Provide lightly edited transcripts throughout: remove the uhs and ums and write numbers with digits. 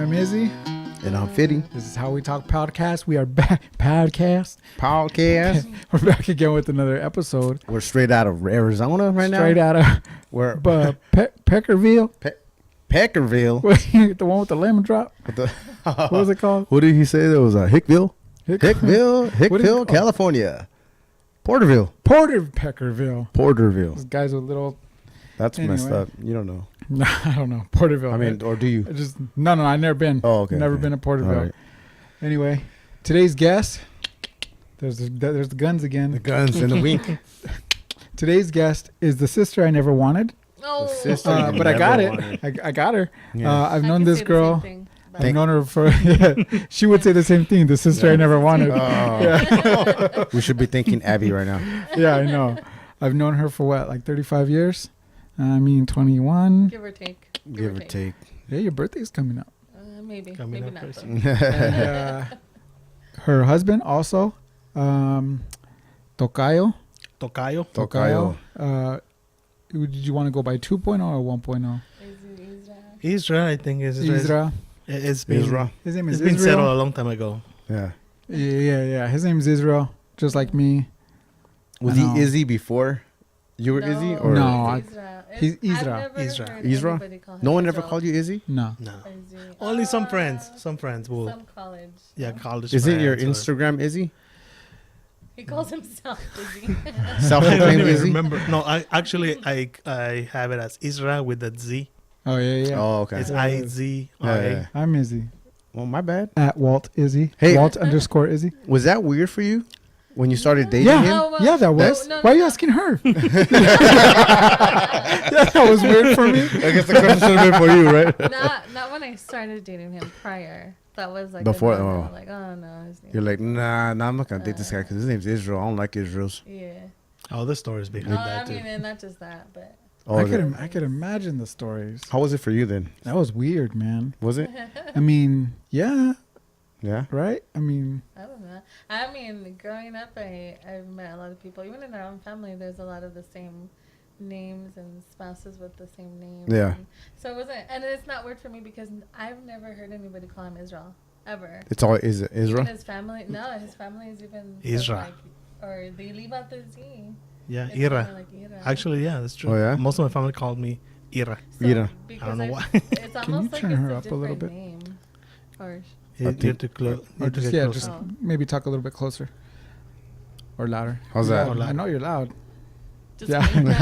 I'm Izzy. And I'm Fitty. This is How We Talk Podcast. We are back. Podcast. We're back again with another episode. We're straight out of Arizona right now. Straight out of We're Peckerville. Peckerville. The one with the lemon drop. What was it called? What did he say? There was a Hickville, Hickville, California. Porterville. Peckerville. Those guys with little. That's messed up. You don't know. No, I don't know. Porterville. I mean, or do you? No, I've never been. Oh, okay. Never been to Porterville. Right. Anyway, today's guest. There's the guns again. The guns and the wink. Today's guest is the sister I never wanted. Oh, The sister But I got it. I got her. Yeah. I've known this girl. I've known her for. She would say the same thing. The sister I never wanted. Yeah. We should be thinking Abby right now. Yeah, I know. I've known her for what, like 35 years? 21. give or take. Give or take. Yeah, your birthday's coming up. Maybe Coming up not. very Though. soon. And, her husband also, Tocayo. Tocayo. Did you want to go by 2.0 or 1.0? Isra, I think is Isra. It's been Isra. His name It's is been Israel. settled a long time ago. Yeah. Yeah. His name is Israel, just like me. Was I know. he Izzy before you were Izzy? Or No, he's I've Isra. never Isra. heard Isra? anybody call him No one ever Israel. called you Izzy? No. No. Izzy. Only some Ah, friends. Some friends will. Some college. Yeah, college. Is it your friends or- Instagram Izzy? He calls himself Izzy. I don't Self-proclaimed even Izzy? remember. No, I have it as Isra with the Z. Oh, yeah. Oh, okay. It's Yeah. IZRA. Yeah. I'm Izzy. Well, my bad. At Walt Izzy. Hey. Walt _ Izzy. Was that weird for you when you started dating Yeah. him? Oh, well, Yeah, that was. no, Why are you no. asking her? Yeah, that was weird for me. I guess the question should have been for you, right? Not when I started dating him prior. That was like Before- a no-no. oh. Like, oh no, his name. You're like, nah, I'm not gonna date this guy because his name's Israel. I don't like Israel's. Yeah. All the stories behind I that too. mean, and not just that, but Oh, I could imagine the stories. how was it for you then? That was weird, man. Was it? I mean, yeah, Yeah. right? I mean, I don't know. I mean, growing up, I've met a lot of people. Even in our own family, there's a lot of the same names and spouses with the same names. Yeah. And so it wasn't, and it's not weird for me because I've never heard anybody call him Israel ever. It's all Even Israel. his family, his family is even Isra. like, or they leave out the Z. Yeah, It's kinda Ira. like Ira. Actually, yeah, that's true. Oh, yeah? Most of my family called me Ira. Ira. because I don't know why. It's almost you like turn it's her a up a little different bit? name. Or You think- have to or just just Oh. maybe talk a little bit closer or louder. How's that? Yeah, I know you're loud. just Yeah. me?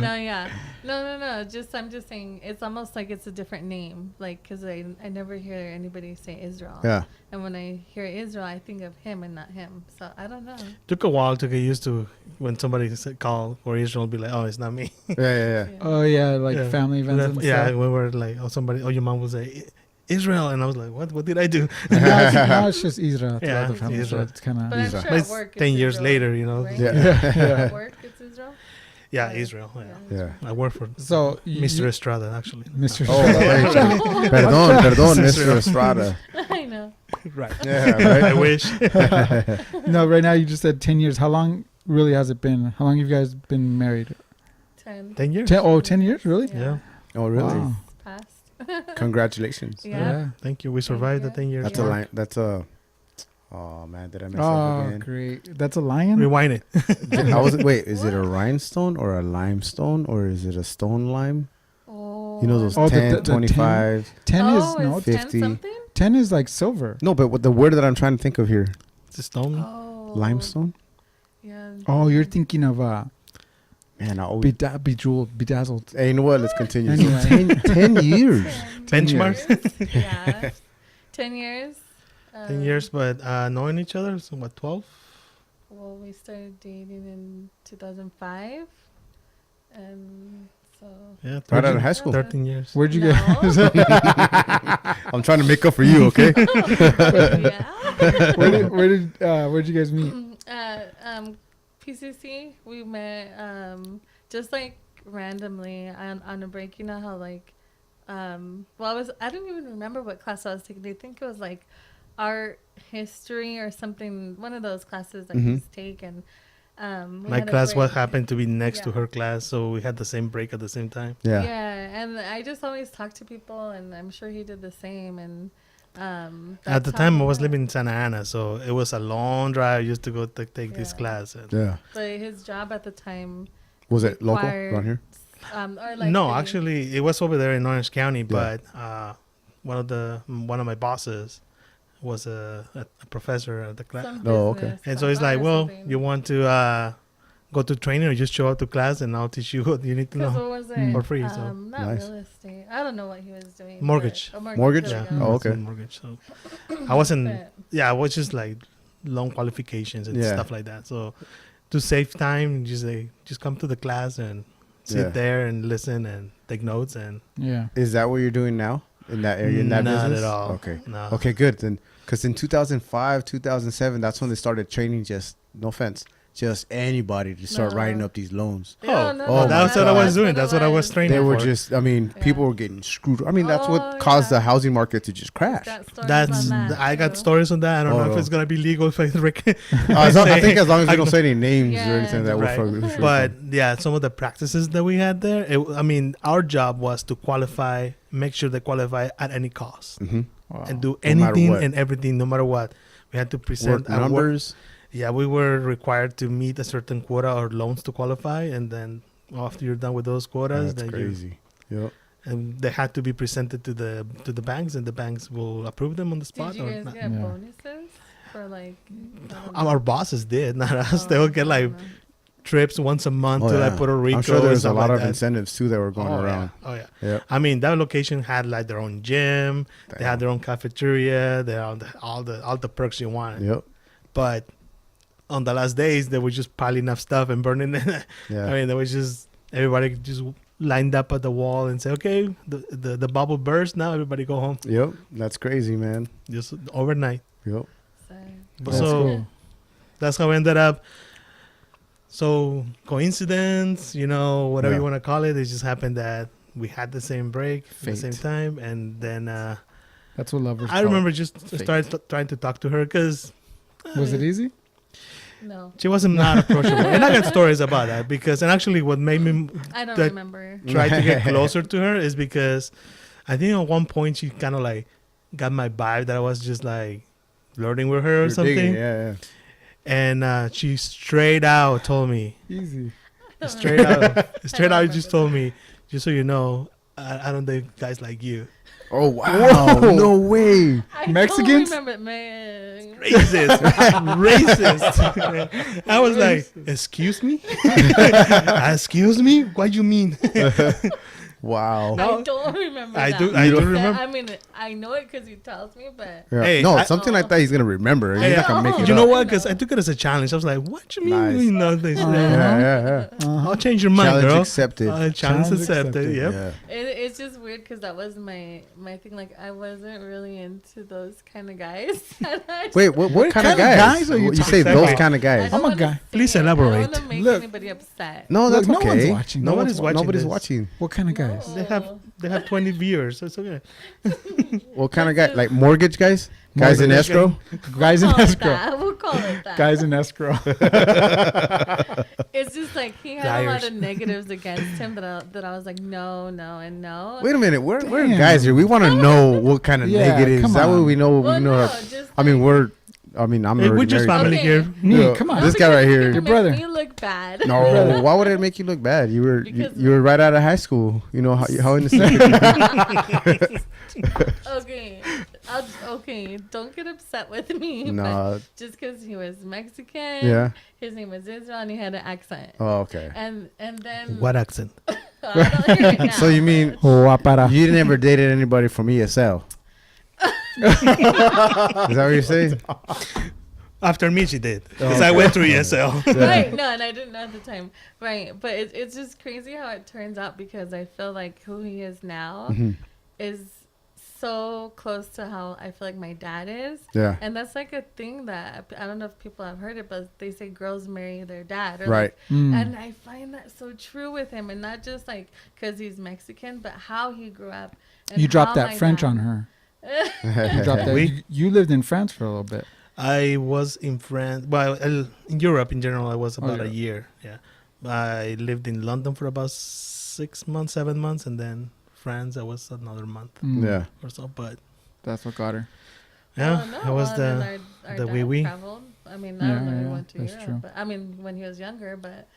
No, yeah. No. I'm just saying it's almost like it's a different name. Like, because I never hear anybody say Israel. Yeah. And when I hear Israel, I think of him and not him. So I don't know. Took a while to get used to when somebody called for Israel, be like, oh, it's not me. Yeah. Oh yeah, like Yeah. family events and Yeah, stuff. we were like, your mom will say Israel, and I was like, what did I do? Now it's just Israel. Yeah, The family, so Israel. it's kind But of. I'm sure But at it's work 10 it's years Israel, later, you know. right? Yeah. At work it's Israel? Yeah, Or- Israel. Yeah. Yeah. I work for So Mr. Estrada, actually. Mr. Oh, right. Perdón, Mr. Estrada. I know. Right. Yeah, I right. wish. No, right now you just said 10 years. How long really has it been? How long have you guys been married? 10. 10 years. 10 years? Really? Yeah. Oh, really? Wow. Passed. Congratulations. Yeah. Thank you. We survived the 10 years. That's a line. That's a. Oh man, did I mess up Oh, again? great. That's a lion? Rewind it. Wait, is it a rhinestone or a limestone or is it a stone lime? Oh. You know those Oh, the 10, the 25. 10 is, Oh, no, it's 10 50. something? 10 is like silver. No, but what the word that I'm trying to think of here, It's a stone. Oh. limestone. Yeah. Oh, you're thinking of Man, I always. bejeweled, bedazzled. Hey, you know what? Let's continue. Anyway. 10 years. 10 Benchmark. years. Yeah. 10 years. 10 years, but knowing each other, so what, 12? Well, we started dating in 2005. And so. Yeah, Right out of high school. 13 years. Where'd you No. get? I'm trying to make up for you, okay? Yeah. Where'd you guys meet? PCC, we met just like randomly on a break. You know how like, I don't even remember what class I was taking. I think it was like art history or something, one of those classes that you take. And We My had a class break. happened to be next to Yeah. her class, so we had the same break at the same time. Yeah. Yeah, and I just always talk to people, and I'm sure he did the same. And At that's the how time, we I was met. living in Santa Ana, so it was a long drive. I used to go to take this Yeah. class. And Yeah. But his job at the time, Was it local required, around here? or like no, the- actually, it was over there in Orange County, Yeah. but one of my bosses was a professor at the class. some Oh, okay. business And so it's class like, or well, something. you want to go to training or just show up to class and I'll teach you what you need to 'Cause know. what was it? Mm. For free, so. Not Nice. real estate. I don't know what he was doing. Mortgage. but- Mortgage? there Yeah. we go. Oh, it's a okay. Mortgage. So I wasn't. But- Yeah, I was just like loan qualifications and Yeah. stuff like that. So to save time, just come to the class and sit Yeah. there and listen and take notes and Yeah. Is that what you're doing now in that area, in that not business? at all. Okay. No. Okay, good. Then, because in 2005, 2007, that's when they started training just, no offense, just anybody to start No. writing up these loans. Yeah, Oh, no, oh, no, that's what I was doing. That's what I was training They were for. just, I mean, Yeah. people were getting screwed. I mean, that's Oh, what caused yeah. the housing market to just crash. That's I got stories on that. I don't know if Oh. it's gonna be legal if I I think as long as we I don't go- say any names Yeah. or anything, that Right. we're fine. But yeah, some of the practices that we had there. I mean, our job was to qualify, make sure they qualify at any cost, Hmm. Wow. and do No matter anything what. and everything, no matter what. We had to present our work. numbers. Yeah, we were required to meet a certain quota or loans to qualify, and then after you're done with those quotas, That's then crazy. Yep. and they had to be presented to the banks, and the banks will approve them on the spot. Did you Or guys not. get Yeah. bonuses for like? I don't know. Our bosses did, not us. They Oh, would get I like don't know. trips once a month Oh, to like yeah. Puerto Rico. I'm sure and there's a stuff lot like of that. incentives too that were going around. Yeah. Oh yeah. Yeah. I mean, that location had like their own gym. They had their own cafeteria. They had all the perks you wanted. Yep. But on the last days, they were just piling up stuff and burning it. Yeah. I mean, there was just everybody just lined up at the wall and say, "Okay, the bubble burst. Now everybody go home." Yep. That's crazy, man. Just overnight. Yep. So, But That's so cool. that's how I ended up. So coincidence, whatever Yeah. you want to call it, it just happened that we had the same break at the same Fate. time, and then That's what lovers. I call remember it. just Fate. started trying to talk to her because Was it easy? no, she wasn't not approachable, and I got stories about that because, and actually, what made me I don't that- remember. try to get closer to her is because I think at one point she kind of like got my vibe that I was just like flirting with her or You're something, digging, yeah. and she straight out told me, Easy. straight out remember just this. told me, just so you know, I don't date guys like you. Oh wow! No way. I Mexicans? don't remember, man. Racist, racist. I was like, excuse me, excuse me. What you mean? Wow. No. I don't remember. I that. do. I do remember. I mean, I know it because he tells me, but Yeah. Hey, no, I- something like that he's gonna remember. He's Hey, not gonna make it You up. know what? Because I took it as a challenge. I was like, what you mean? Nice. You know, this, Uh-huh. Yeah. Uh-huh. I'll change your mind, Challenge girl. accepted. Challenge Challenge accepted. accepted. Yep. Yeah. it's just weird because that was my thing. Like, I wasn't really into those kind of guys. And I Wait, what kind of kinda guys? guys are you You say talking those about? kind of I guys? don't I'm a wanna guy. say Please it. I elaborate. don't want to make Look. anybody upset. No, that's Look, no okay. one's watching. Nobody's watching Nobody's this. watching. What kind of guys? No. They have 20 viewers, so it's okay. What kind of guy? Like mortgage guys? Guys in Mortgage escrow? Guys in Call it escrow. that. We'll call it that. Guys in escrow. It's just like he had a lot Liars. of negatives against him that I was like, no, and no. Wait a minute. We're Damn. guys here. We want to know what kind of Yeah, negatives. come That way on. we know. Well, we know. no, how- just I mean, like- I'm Hey, we're already just married. family Okay. here. Me, Yeah. come on. This guy right here. Your Your brother. brother. You look bad. No, Brother. why would it make you look bad? You were Because- you were right out of high school. You know how innocent. Okay. Okay. Don't get upset with me. but No. just because he was Mexican. Yeah. His name was Israel and he had an accent. Oh, okay. And then What accent? I don't hear it now. So you mean Guapara. you never dated anybody from ESL? Is that what you're saying? After me, she did. Because Oh, I okay. went through ESL. Right, no, and I didn't know at the time. Right, but it's just crazy how it turns out because I feel like who he is now Mhm. is so close to how I feel like my dad is. Yeah. And that's like a thing that I don't know if people have heard it, but they say girls marry their dad. Or Right. Mm. and I find that so true with him, and not just like because he's Mexican, but how he grew up. And You dropped how that my French dad- on her. You dropped that. We- You lived in France for a little bit. I was in France. Well, in Europe in general, I was about a Europe. year. Yeah, I lived in London for about 6 months, 7 months, and then France. I was another month Yeah. or so. But That's what got her. yeah, no, it was well, the our the dad wee wee. traveled. I mean, I Yeah, don't know. yeah, He went to that's Europe, true. but I mean, when he was younger, but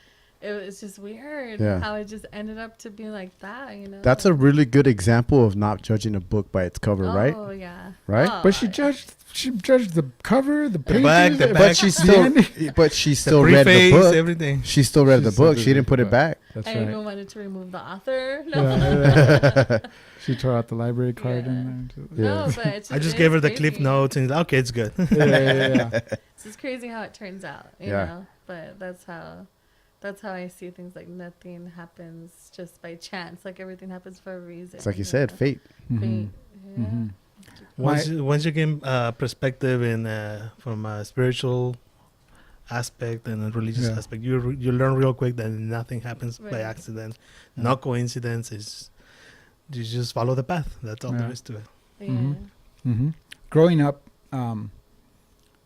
it was just weird Yeah. how it just ended up to be like that. You know, That's a really good example of not judging a book by its cover, right? Oh yeah, Right? Oh, But she I- judged the cover, the pages, back, the But back. she the still, ending. but she The still read the preface, book. everything. She still read She the still book. did She didn't read put the it book. back. That's I right. even wanted to remove the author. No, Yeah. She tore out the library card Yeah. and no, but it's I just it gave is her the crazy. cliff notes and okay, it's good. yeah. It's just crazy how it turns out, you Yeah. know. But that's how I see things. Like nothing happens just by chance. Like everything happens for a reason. It's like you said, know? fate. Mhm. Fate, yeah. Mhm. Once you gain perspective in from a spiritual aspect and a religious Yeah. aspect, you learn real quick that nothing happens by Right. accident, Yeah. no coincidence. You just follow the path. That's all Yeah. there is to it. Yeah. Mhm. Mm-hmm. Growing up,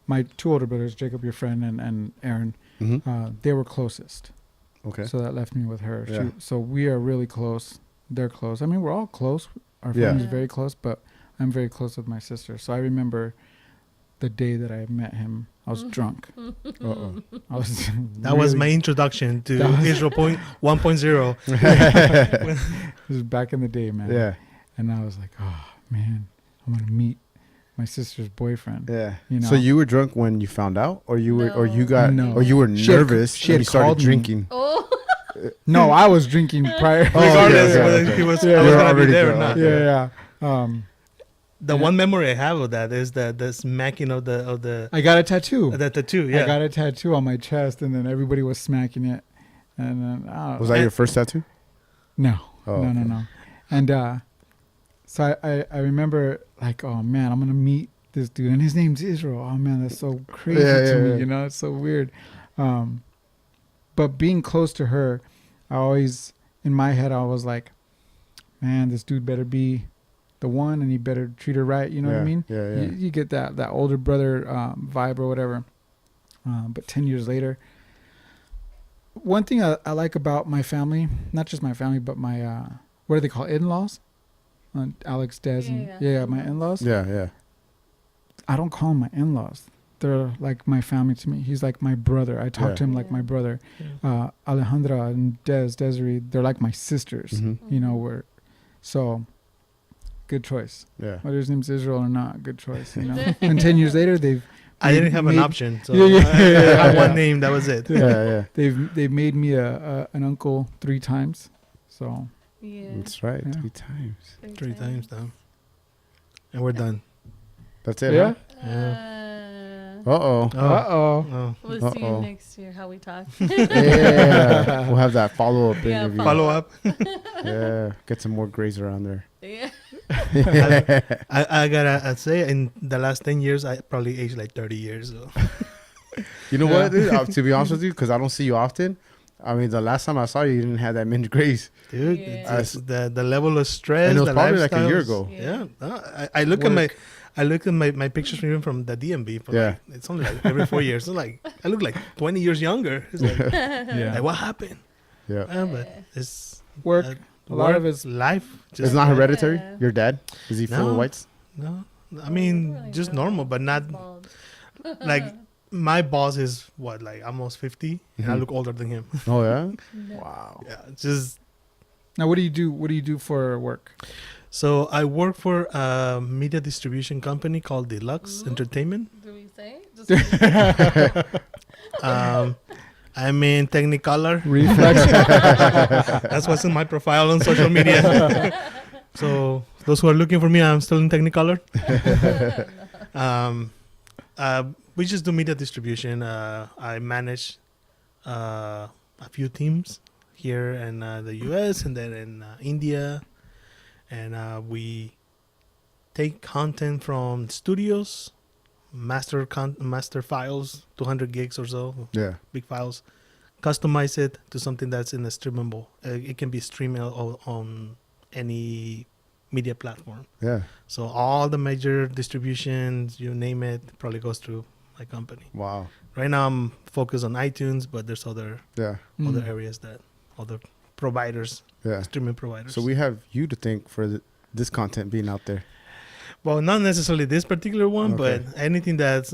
my two older brothers, Jacob, your friend, and Aaron, Mm-hmm. they were closest. Okay. So that left me with her. Yeah. So we are really close. They're close. I mean, we're all close. Our Yeah. family's Yeah. very close, but I'm very close with my sister. So I remember the day that I met him. I was drunk. Uh-oh. I was. That was really- my introduction to That was- Israel 1.0. It was back in the day, man. Yeah. And I was like, oh man, I'm gonna meet my sister's boyfriend. Yeah. You know? So you were drunk when you found out, or you were, or you got, No. or you were She had- nervous she had and you started called me. drinking. Oh, No, I was drinking prior. Oh, Regardless yeah, whether okay. he was, Yeah. I was You're gonna be already there or drunk. not. Yeah, yeah. The Yeah. one memory I have of that is the smacking of the I got a tattoo. tattoo. Yeah. I got a tattoo on my chest, and then everybody was smacking it. And then Was that your first tattoo? no, Oh, no, okay. no. And so I remember like, oh man, I'm gonna meet this dude, and his name's Israel. Oh man, that's so crazy to me. yeah. You know, it's so weird. But being close to her, I always in my head I was like, man, this dude better be the one, and he better treat her right. You know what I mean? Yeah, yeah. You get that older brother vibe or whatever. But 10 years later, one thing I like about my family, not just my family, but my, what do they call it? In-laws? Alex, Des, and my in-laws. Yeah, yeah. I don't call them my in-laws. They're like my family to me. He's like my brother. I talk Yeah. to him like my brother. Alejandra and Desiree, they're like my sisters. Mm-hmm. You know, so good choice. Yeah. Whether his name's Israel or not, good choice. You know. And 10 years later, I didn't have an made- option, so Yeah, I had yeah. one name. That was it. Yeah, yeah. they've made me an uncle 3 times. So yeah. That's right. Yeah. 3 times. 3 times now, and we're done. That's it. yeah. Uh-oh. Uh oh. Oh. We'll see you Uh-oh. next year. How we talk. Yeah. We'll have that follow-up Yeah, interview. Follow up. Yeah. Get some more grays around there. Yeah. I gotta say, in the last 10 years, I probably aged like 30 years. So. You know Yeah. what, dude? To be honest with you, because I don't see you often. I mean, the last time I saw you, you didn't have that many grays. Dude, Yeah. it's the level of stress. And it was the probably like a year lifestyles. ago. Yeah, I look at my pictures from even from the DMV. For Yeah. like, it's only like every 4 years. So like I look like 20 years younger. It's like, Yeah. like what happened? Yeah. But it's Work. A lot of it's life. It's not hereditary? Yeah. Your dad? Is he full No. of whites? No, I mean Really just no. normal, but not Bald. like my boss is what, like almost 50, and I Mhm. look older than him. Oh, yeah? No. Wow. Yeah, it's just Now, what do you do? What do you do for work? so I work for a media distribution company called Deluxe Ooh. Entertainment. Do we say? Just I'm in Technicolor. Reflex. That's what's in my profile on social media. So those who are looking for me, I'm still in Technicolor. We just do media distribution. I manage a few teams here in the US and then in India. And we take content from studios, master files, 200 gigs or so, Yeah. big files, customize it to something that's in a streamable. It can be streamed on any media platform. Yeah. So all the major distributions, you name it, probably goes through my company. Wow. Right now I'm focused on iTunes, but there's other Yeah. other Mm. areas that other providers, Yeah. streaming providers. So we have you to thank for this content being out there. Well, not necessarily this particular one, Okay. but anything that's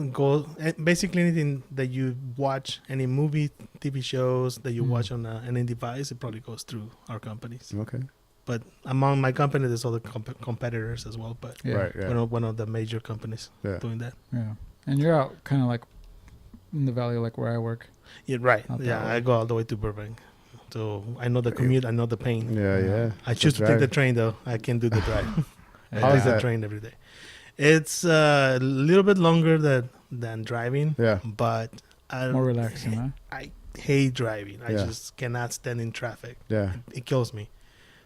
basically anything that you watch, any movie, TV shows that you Mm. watch on any device, it probably goes through our companies. Okay. But among my company, there's other competitors as well. But Yeah. Right. Yeah. we're not one of the major companies Yeah. doing that. Yeah. And you're out kind of like in the valley, like where I work. Yeah, right. Not that Yeah, way. I go all the way to Burbank, so I know the commute. I know the pain. Yeah. Yeah. I choose to take the train though. I can't do the drive. I How take is the that? train every day. It's a little bit longer than driving, Yeah. but More relaxing, huh? I hate driving. I Yeah. just cannot stand in traffic. Yeah. It kills me.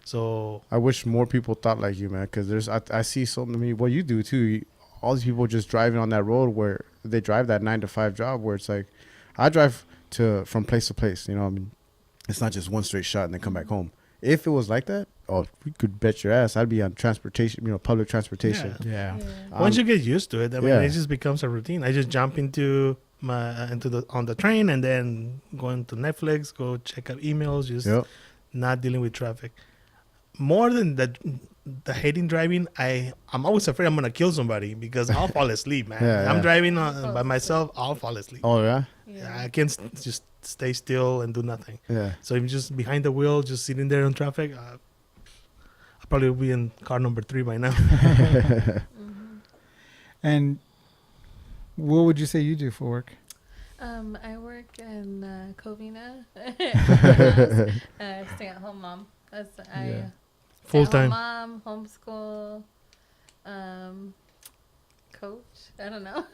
So I wish more people thought like you, man. Because I see so many. Well, you do too. All these people just driving on that road where they drive that 9 to 5 job. Where it's like, I drive from place to place. You know, I mean, it's not just one straight shot and then come back home. If it was like that, oh, we could bet your ass I'd be on transportation. You know, public transportation. Yeah. once you get used to it, I mean, yeah. it just becomes a routine. I just jump on the train and then go into Netflix, go check out emails, just Yep. not dealing with traffic. More than the hating driving, I'm always afraid I'm gonna kill somebody because I'll fall asleep, man. Yeah, I'm yeah. driving by myself, I'll fall asleep. Oh yeah. I can't just stay still and do nothing. Yeah. So if I'm just behind the wheel, just sitting there in traffic, I'll probably be in car number 3 by now. And what would you say you do for work? I work in Covina. Stay-at-home mom. Yeah. Full-time. Mom, homeschool, coach. I don't know.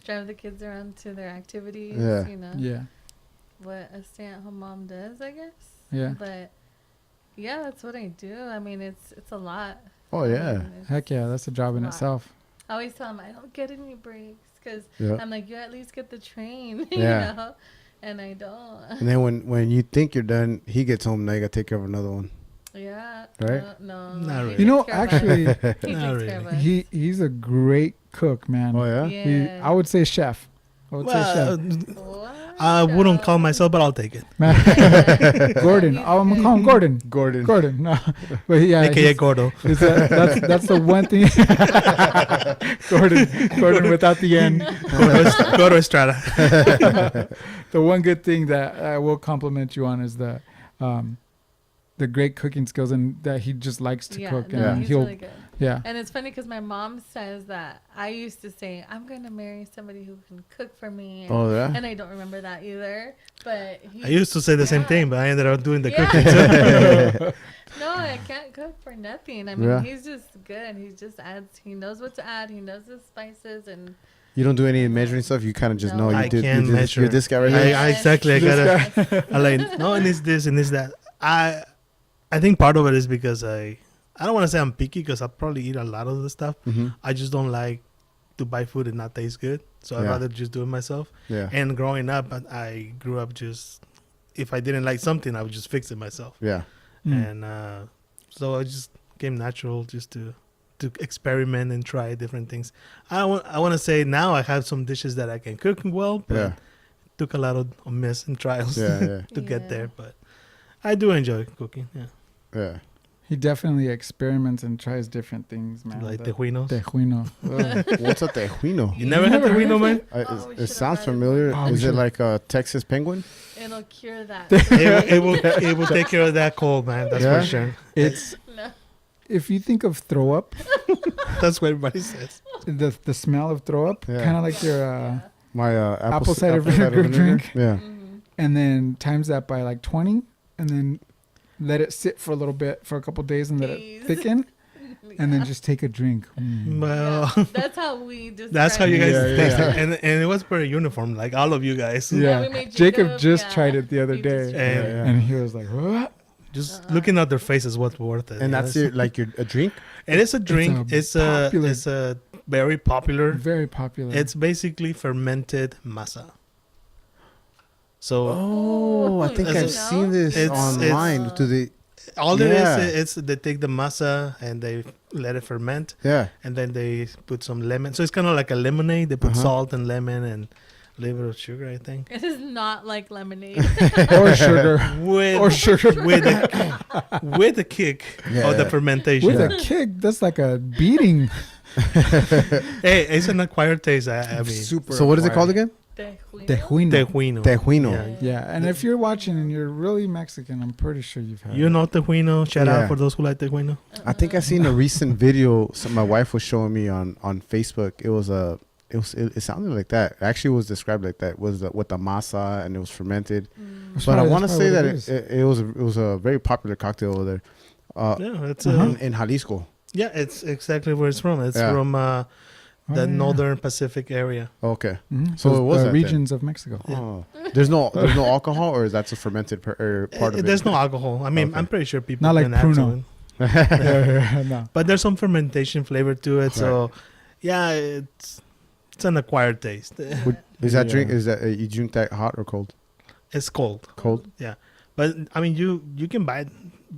Drive the kids around to their activities. Yeah. You know Yeah. what a stay-at-home mom does, I guess. Yeah. But yeah, that's what I do. I mean, it's a lot. Oh yeah. Heck yeah, that's a job in Wow. itself. I always tell them I don't get any breaks because Yeah. I'm like, you at least get the train, Yeah. you know, and I don't. And then when you think you're done, he gets home. Now you gotta take care of another one. Yeah. Right? No. Not he really. You know, takes care of actually, us. He Not takes care really. of us. he's a great cook, man. Oh yeah. Yeah. I would say chef. I would say Well, chef. What? I wouldn't call myself, but I'll take it. Gordon. He's I'm gonna good. call him Gordon. Gordon. Gordon. No, but yeah, AKA he's- Gordo. that's the one thing. Gordon without the end. Gordo Estrada. The one good thing that I will compliment you on is the great cooking skills and that he just likes to Yeah, cook. no, And he's he'll really good. yeah. And it's funny because my mom says that I used to say I'm going to marry somebody who can cook for me. And, Oh yeah. and I don't remember that either. But he, I used to say the same Yeah. thing, but I ended up doing the Yeah. cooking too. No, I can't cook for nothing. I mean, Yeah. he's just good. He just adds. He knows what to add. He knows the spices and. You don't do any measuring stuff. You kind of just No. know I you did. can't You're measure. this guy right I here. Yeah. exactly. I This gotta. I like no, and it's this and it's that. I think part of it is because I don't want to say I'm picky because I probably eat a lot of the stuff. Mm-hmm. I just don't like to buy food and not taste good, so I'd Yeah. rather just do it myself. Yeah. And growing up, I grew up just if I didn't like something, I would just fix it myself. Yeah. Mm. And so it just came natural just to experiment and try different things. I want to say now I have some dishes that I can cook well, but Yeah. it took a lot of miss and trials Yeah. Yeah. to get Yeah. there. But I do enjoy cooking. Yeah, Yeah. He definitely experiments and tries different things, man. like The tejuinos. tejuino. Ugh. What's a tejuino? You never had tejuino, man? Oh, we It should've sounds had it. familiar. Oh, we Is it should- like a Texas penguin? It'll cure that. it will take care of that cold, man. That's Yeah? for sure. It's No. if you think of throw up, That's what everybody says. the smell of throw up, Yeah. kind of like your Yeah. My apple cider vinegar drink. Yeah. Mhm. and then times that by like 20, and then let it sit for a little bit for a couple days and let it Jeez. thicken, and then Yeah. just take a drink. Mm. Well, Yeah, that's how we just. that's how you guys Yeah, taste yeah. it, and it was pretty uniform, like all of you guys. Yeah. we made Jacob just yeah. tried it the other He just day, tried it. Yeah. and he was like, "What?" Just Uh-uh. looking at their faces, what's worth it. And yeah. that's it, like a drink. It is a drink. It's popular- a very popular. Very popular. It's basically fermented masa. So Oh, I think you I've know? seen this It's- online. it's- To the all it Yeah. is they take the masa and they let it ferment, yeah. and then they put some lemon. So it's kind of like a lemonade. They put Uh-huh. salt and lemon, and little sugar, I think. It is not like lemonade. Or sugar. With Or sugar. with the kick of the Yeah. fermentation. With a kick, that's like a beating. Hey, it's an acquired taste. I mean, Super. So what is it called acquired. again? Tejuino. tejuino. Tejuino. Yeah, and if you're watching and you're really Mexican, I'm pretty sure you've had You it. know tejuino. Shout Yeah. out for those who like tejuino. I think I seen a recent video. My wife was showing me on Facebook. It sounded like that. Actually, it was described like that. It was with the masa and it was fermented. That's But I probably- want to that's say probably that what it was a very popular cocktail over there. Yeah, it's In Jalisco. yeah, it's exactly where it's from. It's Yeah. from Oh, the yeah. northern Pacific area. Okay. Mhm. So it was the that regions of Mexico. Yeah. Oh. There's no alcohol, or is that a fermented part of it? There's no alcohol. I mean, Okay. I'm pretty sure people Not like can add to Pruno. it. No. But there's some fermentation flavor to it. So, yeah, it's an acquired taste. Is that Yeah. drink? Is that you drink that hot or cold? It's cold. Cold. But I mean, you can buy it.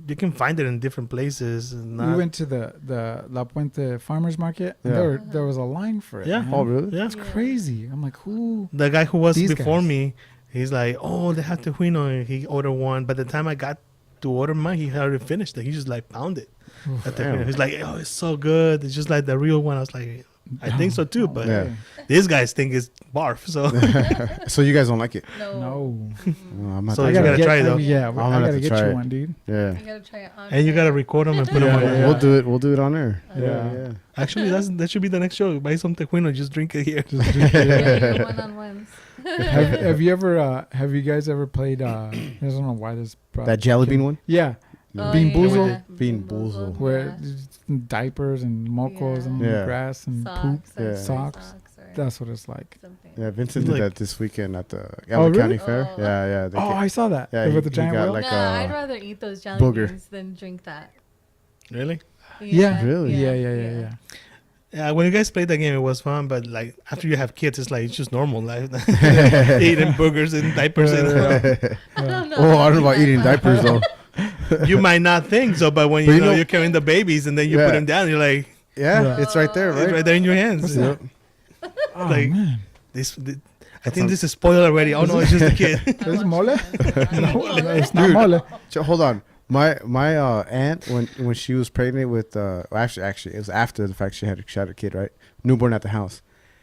You can find it in different places. We Not, went to the La Puente Farmers Market. And Yeah. there was a line for it. Yeah. man. Oh, really? yeah. It's crazy. I'm like, who? The guy who was These before guys. me, he's like, oh, they have tejuino. And he ordered one. By the time I got to order mine, he had already finished it. He just like pound it. At the Damn. He's like, oh, it's so good. It's just like the real one. I was like, I think so too. But Yeah. these guys think it's barf. So So you guys don't like it? No. No. Well, I'm not So I you gotta gotta try it, though. Yeah, I'm I gonna have gotta to get try you it. one, dude. Yeah. You gotta try it on. and you gotta record them and put them Yeah, on. yeah. We'll do it on air. Yeah. Actually, that should be the next show. Buy some tejuino, just drink it here. Just drink it. Yeah, you one-on-ones. have you ever? Have you guys ever played? I don't know why this. brought- That jelly bean one? Yeah, Oh, Bean yeah, boozle? yeah. Bean boozle. where Yeah. diapers and mocos and Yeah. grass and poop. Socks. Yeah. Or Socks. or That's what it's like. something. Yeah, Vincent Like- did that this weekend at the Oh, Alva really? County Fair. Oh. Yeah. They Oh, ca- I saw that. Yeah, with he- the he giant got wheel. like I'd rather eat those jelly booger. beans than drink that. Really? Yeah. Really? Yeah. Yeah. When you guys played that game, it was fun. But like after you have kids, it's like it's just normal life. Eating boogers and diapers. And I don't know. Oh, I don't know about that eating much. diapers though. you might not think so, but when But you you know know- you're carrying the babies and then you Yeah. put them down, you're like, Yeah, Yeah. it's right there, it's right? right there in your hands. What's Yep. Oh Like- man, I think this is spoiled already. Oh no, it's just a kid. this is I mole. watched that. No, it's not mole. Hold on. My aunt when she was pregnant with actually it was after the fact she had a kid, right? Newborn at the house.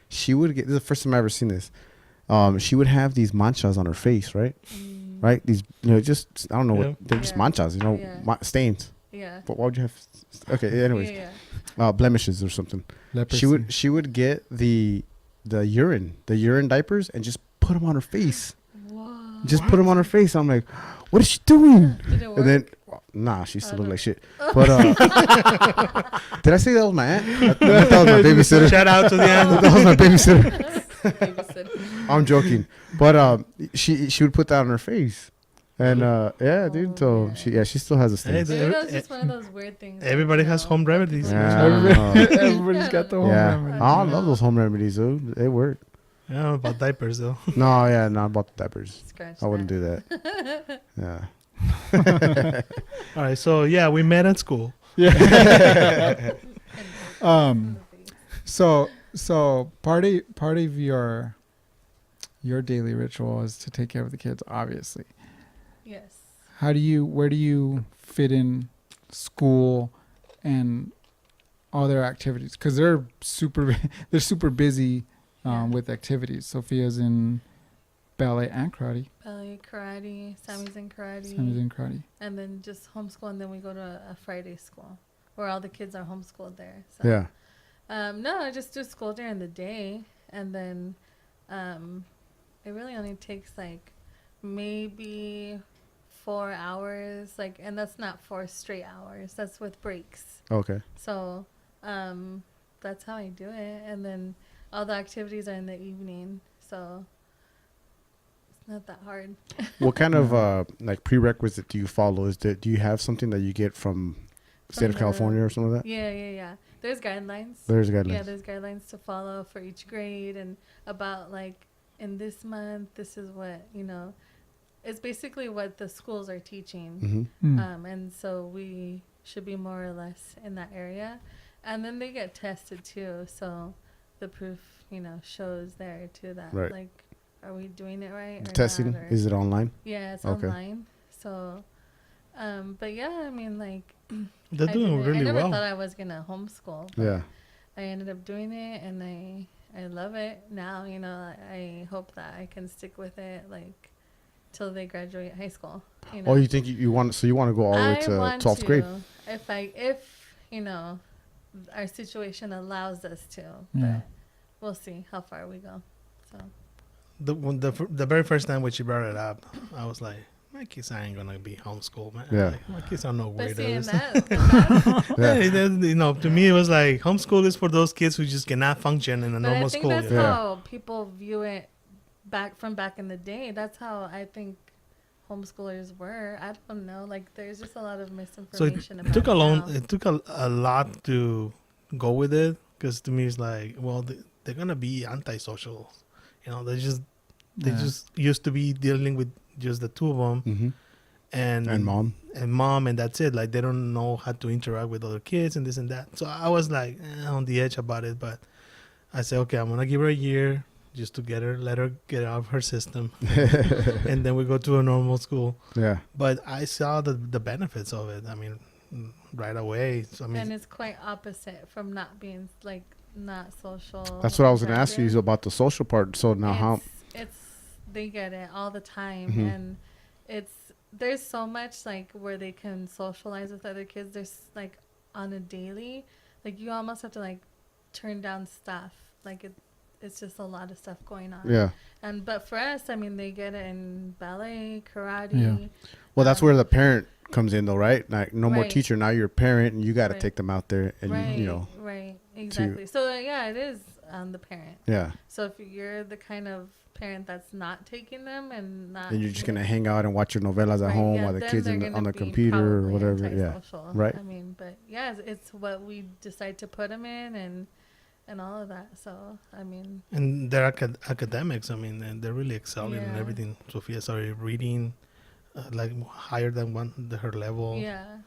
She would get, this is the first time I ever seen this. She would have these manchas on her face, right? Right? These just I don't know Yeah. what they're just Yeah. manchas, Yeah. stains. Yeah. But why would you have okay, anyways. Yeah. Blemishes or something. Leprosy. She would get the urine diapers and just put them on her face. Whoa. Just put them on her face. I'm like, what is she doing? Did it work? And then, nah, she still Oh, looked no. like shit. But did I say that was my aunt? I thought that was my babysitter. Shout out to the That end. was my babysitter. Babysit. I'm joking. But she would put that on her face, and yeah, dude. So yeah. she still has a Hey, stain. Maybe that was just one of those weird things. Everybody has home remedies. Yeah. Everybody's got the home Yeah, remedy. I love those home remedies, though. They work. I don't know about diapers though. No, yeah, not about the diapers. Scratch I wouldn't that. do that. Yeah. All right, so yeah, we met at school. Yeah. So part of your daily ritual is to take care of the kids, obviously. Yes. Where do you fit in school and all their activities? Because they're super busy Yeah. with activities. Sophia's in ballet and karate. Ballet, karate, Sammy's in karate. Sammy's in karate. And then just homeschool, and then we go to a Friday school where all the kids are homeschooled there. So. Yeah. No, I just do school during the day, and then it really only takes like maybe 4 hours, and that's not 4 straight hours. That's with breaks. Okay. So that's how I do it, and then all the activities are in the evening, so it's not that hard. What kind of like prerequisite do you follow? Do you have something that you get from state From of California or something like that? Yeah. There's guidelines. There's guidelines. Yeah, there's guidelines to follow for each grade, and about in this month, this is what, it's basically what the schools are teaching. Mm-hmm. And so we should be more or less in that area. And then they get tested too. So the proof, shows there too that Right. are we doing it right? The Or testing, not, or, is it online? yeah, it's Okay. online. So, but yeah, I mean, like, They're doing really I never well. thought I was gonna homeschool. But Yeah. I ended up doing it, and I love it now. You know, I hope that I can stick with it, like, till they graduate high school. You know? Oh, you think you want? So you want to go all the way I to want 12th grade? if you know, our situation allows us to. Yeah. But we'll see how far we go. So The very first time when she brought it up, I was like, my kids ain't gonna be homeschooled, man. Yeah. Like, my kids are no but seeing weirdos. that, Yeah. You know, to me it was like homeschool is for those kids who just cannot function in a but I normal think school. that's you know? Yeah. how people view it back in the day. That's how I think homeschoolers were. I don't know. Like, there's just a lot of So misinformation it about took it now. it took a lot to go with it, because to me it's like, well, they're gonna be antisocial. You know, they Yeah. just used to be dealing with just the two of them Mm-hmm. and mom. and that's it. Like, they don't know how to interact with other kids and this and that. So I was like on the edge about it, but I said, okay, I'm gonna give her a year just to let her get out of her system, and then we go to a normal school. Yeah. But I saw the benefits of it. I mean, right away. So I mean, And it's quite opposite from not being, like, not social. That's what I was going to ask you is interactive. about the social part. So now how? It's they get it all the time, Mhm. and there's so much, like, where they can socialize with other kids. There's, like, on a daily, like, you almost have to, like, turn down stuff. Like, it's just a lot of stuff going on. Yeah. But for us, I mean, they get it in ballet, karate. Yeah. Well, that's where the parent comes in, though, right? Like, no more Right. teacher. Now you're a parent, and you got to Right. take them out there, and right, you know, right, exactly. So yeah, it is on the parent. yeah. So if you're the kind of parent that's not taking them and not, And you're just gonna hang out and watch your novelas at Right, home yeah, while the then kids they're on gonna the be computer or probably whatever. Yeah. antisocial. Right. I mean, but yeah, it's what we decide to put them in and all of that. So I mean, and they're academics. I mean, and they're really excelling in Yeah. everything. Sophia started reading like higher than her level. yeah,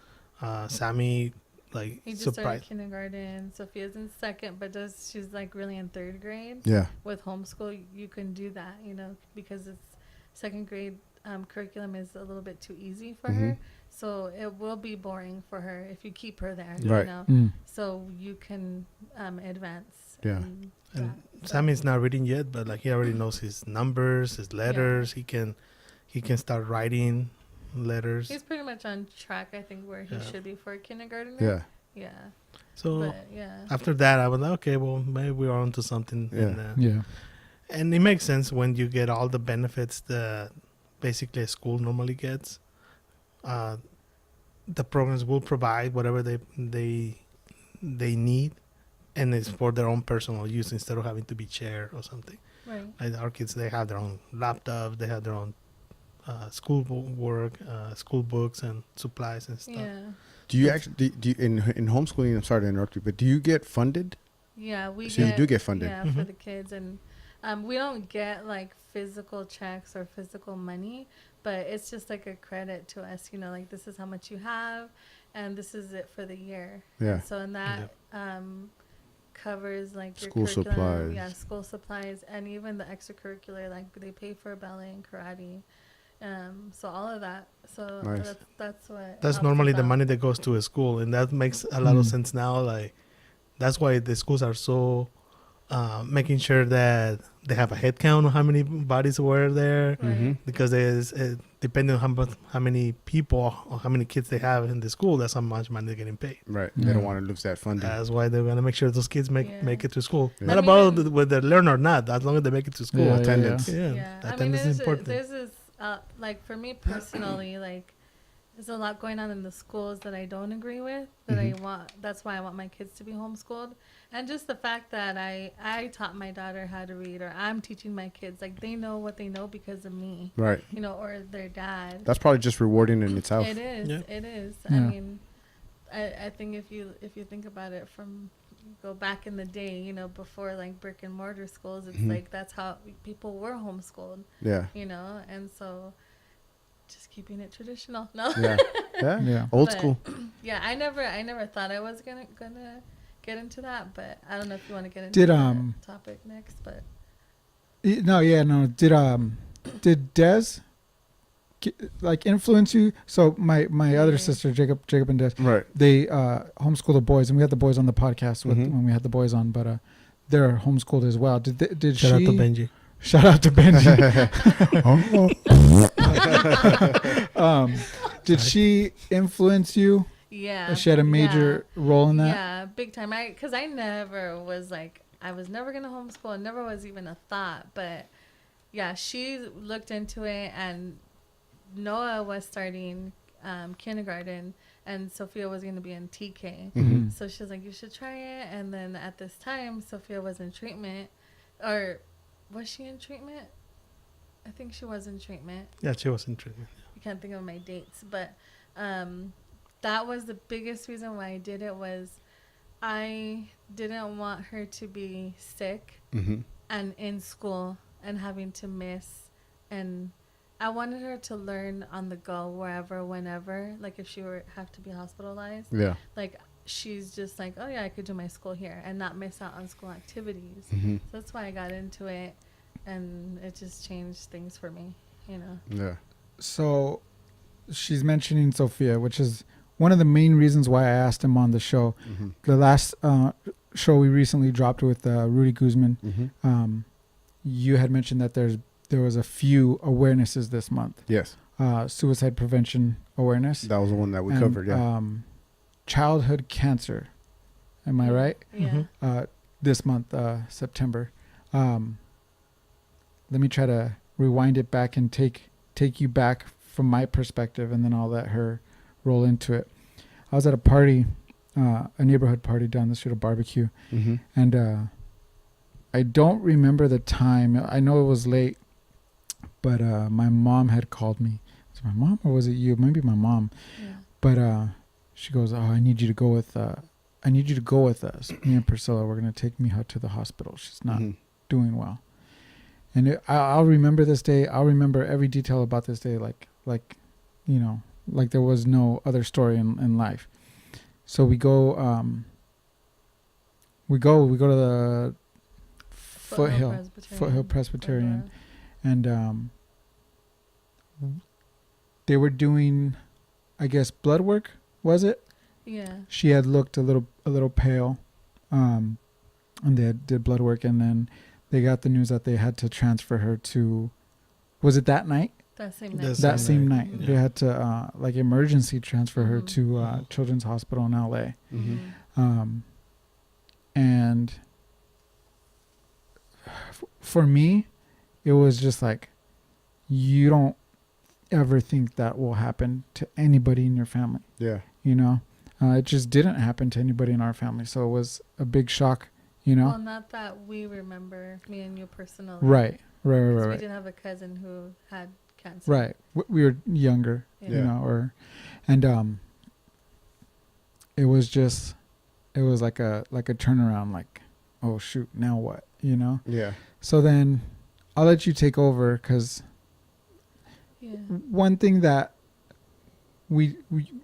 Sammy, like, he just started surprised. kindergarten. Sophia's in second, but she's, like, really in third grade. Yeah. With homeschool, you can do that, you know, because it's second grade curriculum is a little bit too easy for her. So it will be boring for her if you keep her there, Right. you know. Mm. So you can advance. Yeah. in And that. So- Sammy's not reading yet, but like he already knows his numbers, his letters. He can start writing letters. He's pretty much on track, I think, where he Yeah. should be for a kindergartner. Yeah. Yeah. So But yeah. after that, I was like, okay, well, maybe we're onto something. Yeah. Yeah. And it makes sense when you get all the benefits that basically a school normally gets. The programs will provide whatever they need, and it's for their own personal use instead of having to be shared or something. Right. Like our kids, they have their own laptops, they have their own school work, school books, and supplies and stuff. Yeah. Do you actually do you, in homeschooling? I'm sorry to interrupt you, but do you get funded? Yeah, we So you do get funded. Yeah, for Mhm. the kids, and we don't get, like, physical checks or physical money, but it's just like a credit to us. You know, like, this is how much you have, and this is it for the year. Yeah. And so and that covers, like, your School curriculum, supplies. yeah, school supplies, and even the extracurricular. Like, they pay for ballet and karate. So all of that. So Nice. that's what. That's helps normally us the out. money that goes to a school, and that makes a lot of Mm. sense now. Like, that's why the schools are so making sure that they have a head count of how many bodies were there, Right. Mhm. because there's depending on how many people or how many kids they have in the school, that's how much money they're getting paid. Right. They Yeah. don't want to lose that funding. That's why they're gonna make sure those kids make it to school. Yeah. Not I mean, about and- whether they learn or not, as long as they make it to school. Yeah, attendance. Yeah, Yeah, I mean, attendance is important. there's this, like, for me personally, like, there's a lot going on in the schools that I don't agree with, that I want. That's why I want my kids to be homeschooled. And just the fact that I taught my daughter how to read, or I'm teaching my kids, like, they know what they know because of me, Right. you know, or their dad. That's probably just rewarding in itself. It is. Yeah. It is. Yeah. I mean, I think if you think about it from go back in the day, you know, before, like, brick and mortar schools, it's like that's how people were homeschooled, Yeah. you know, and so just keeping it traditional. No. Yeah. Yeah. Yeah. Old But- school. Yeah, I never thought I was gonna get into that, but I don't know if you want to get into Did, that topic next, but No. Did Des like influence you? So my other sister, Jacob and Des, Right. they homeschool the boys, and we had the boys on the podcast Mhm. when we had the boys on, but they're homeschooled as well. Did Shout out she? to Benji. Shout out to Benji. Did she influence you? Yeah. She had a major role in that. Yeah, big time. Because I never was like, I was never going to homeschool. It never was even a thought. But yeah, she looked into it, and Noah was starting kindergarten, and Sophia was going to be in TK. Mm-hmm. So she was like, you should try it. And then at this time, Sophia was in treatment. Or was she in treatment? I think she was in treatment. Yeah, she was in treatment. I can't think of my dates, but that was the biggest reason why I did it. Was I didn't want her to be sick Mm-hmm. and in school and having to miss, and I wanted her to learn on the go, wherever, whenever, like if she were have to be hospitalized. Yeah. Like she's just like, oh yeah, I could do my school here and not miss out on school activities. Mm-hmm. So that's why I got into it, and it just changed things for me, you know. Yeah. So she's mentioning Sophia, which is one of the main reasons why I asked him on the show. Mm-hmm. The last show we recently dropped with Rudy Guzman, Mm-hmm. you had mentioned that there was a few awarenesses this month. Yes. Suicide prevention awareness. That was the one that we and, covered. Yeah. Childhood cancer. Am I right? Yeah. Mhm. This month, September. Let me try to rewind it back and take you back from my perspective, and then I'll let her roll into it. I was at a party, a neighborhood party down the street, a barbecue, Mm-hmm. and I don't remember the time. I know it was late, but my mom had called me. Was it my mom or was it you? Maybe my mom. Yeah. But she goes, "Oh, I need you to go with us. Me and Priscilla. We're gonna take Mija to the hospital. She's not Mm-hmm. doing well." And I'll remember this day. I'll remember every detail about this day, like there was no other story in life. So we go to the Foothill Presbyterian, and they were doing, I guess, blood work. Was it? Yeah. She had looked a little pale, and they did blood work, and then they got the news that they had to transfer her to. Was it that night? That same That's- night. That same night, Yeah. they had to emergency transfer her Mhm. to Children's Hospital in LA. Mm-hmm. And for me, it was just like, you don't ever think that will happen to anybody in your family. Yeah. You know, it just didn't happen to anybody in our family. So it was a big shock, you know? Well, not that we remember, me and you personally. Right. 'Cause we Right. didn't have a cousin who had cancer. Right. We were younger, Yeah. you know, and it was like a turnaround, like, oh shoot, now what, you know? Yeah. So then I'll let you take over, because Yeah. one thing that we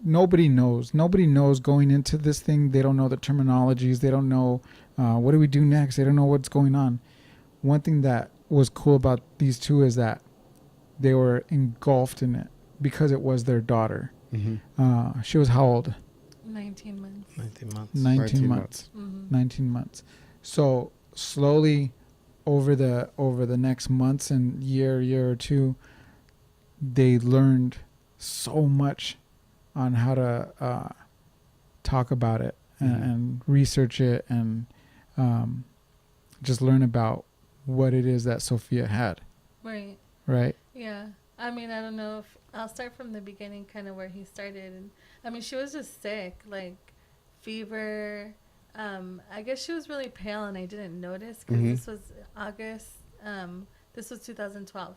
nobody knows going into this thing. They don't know the terminologies. They don't know what do we do next. They don't know what's going on. One thing that was cool about these two is that they were engulfed in it because it was their daughter. Mm-hmm. She was how old? 19 months. 19 months. 19 months. Mm-hmm. 19 months. So slowly over the next months and year or two, they learned so much on how to talk about it and research it, and just learn about what it is that Sophia had. Right. Right. Yeah. I mean, I don't know if I'll start from the beginning, kind of where he started. And I mean, she was just sick, like fever. I guess she was really pale, and I didn't notice because Mhm. this was August. This was 2012,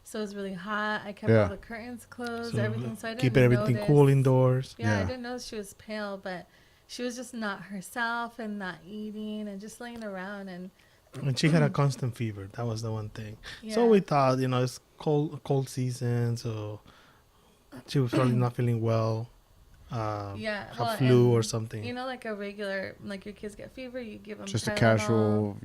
so it was really hot. I kept Yeah. all the curtains closed, So everything. So I didn't keep everything notice. cool indoors. Yeah, I Yeah. didn't notice she was pale, but she was just not herself and not eating and just laying around. And And she had a constant fever. That was the one thing. yeah. So we thought, it's cold season, so she was probably not feeling well. a flu or and, something. You know, like a regular, like your kids get fever, you give them Just a Tylenol,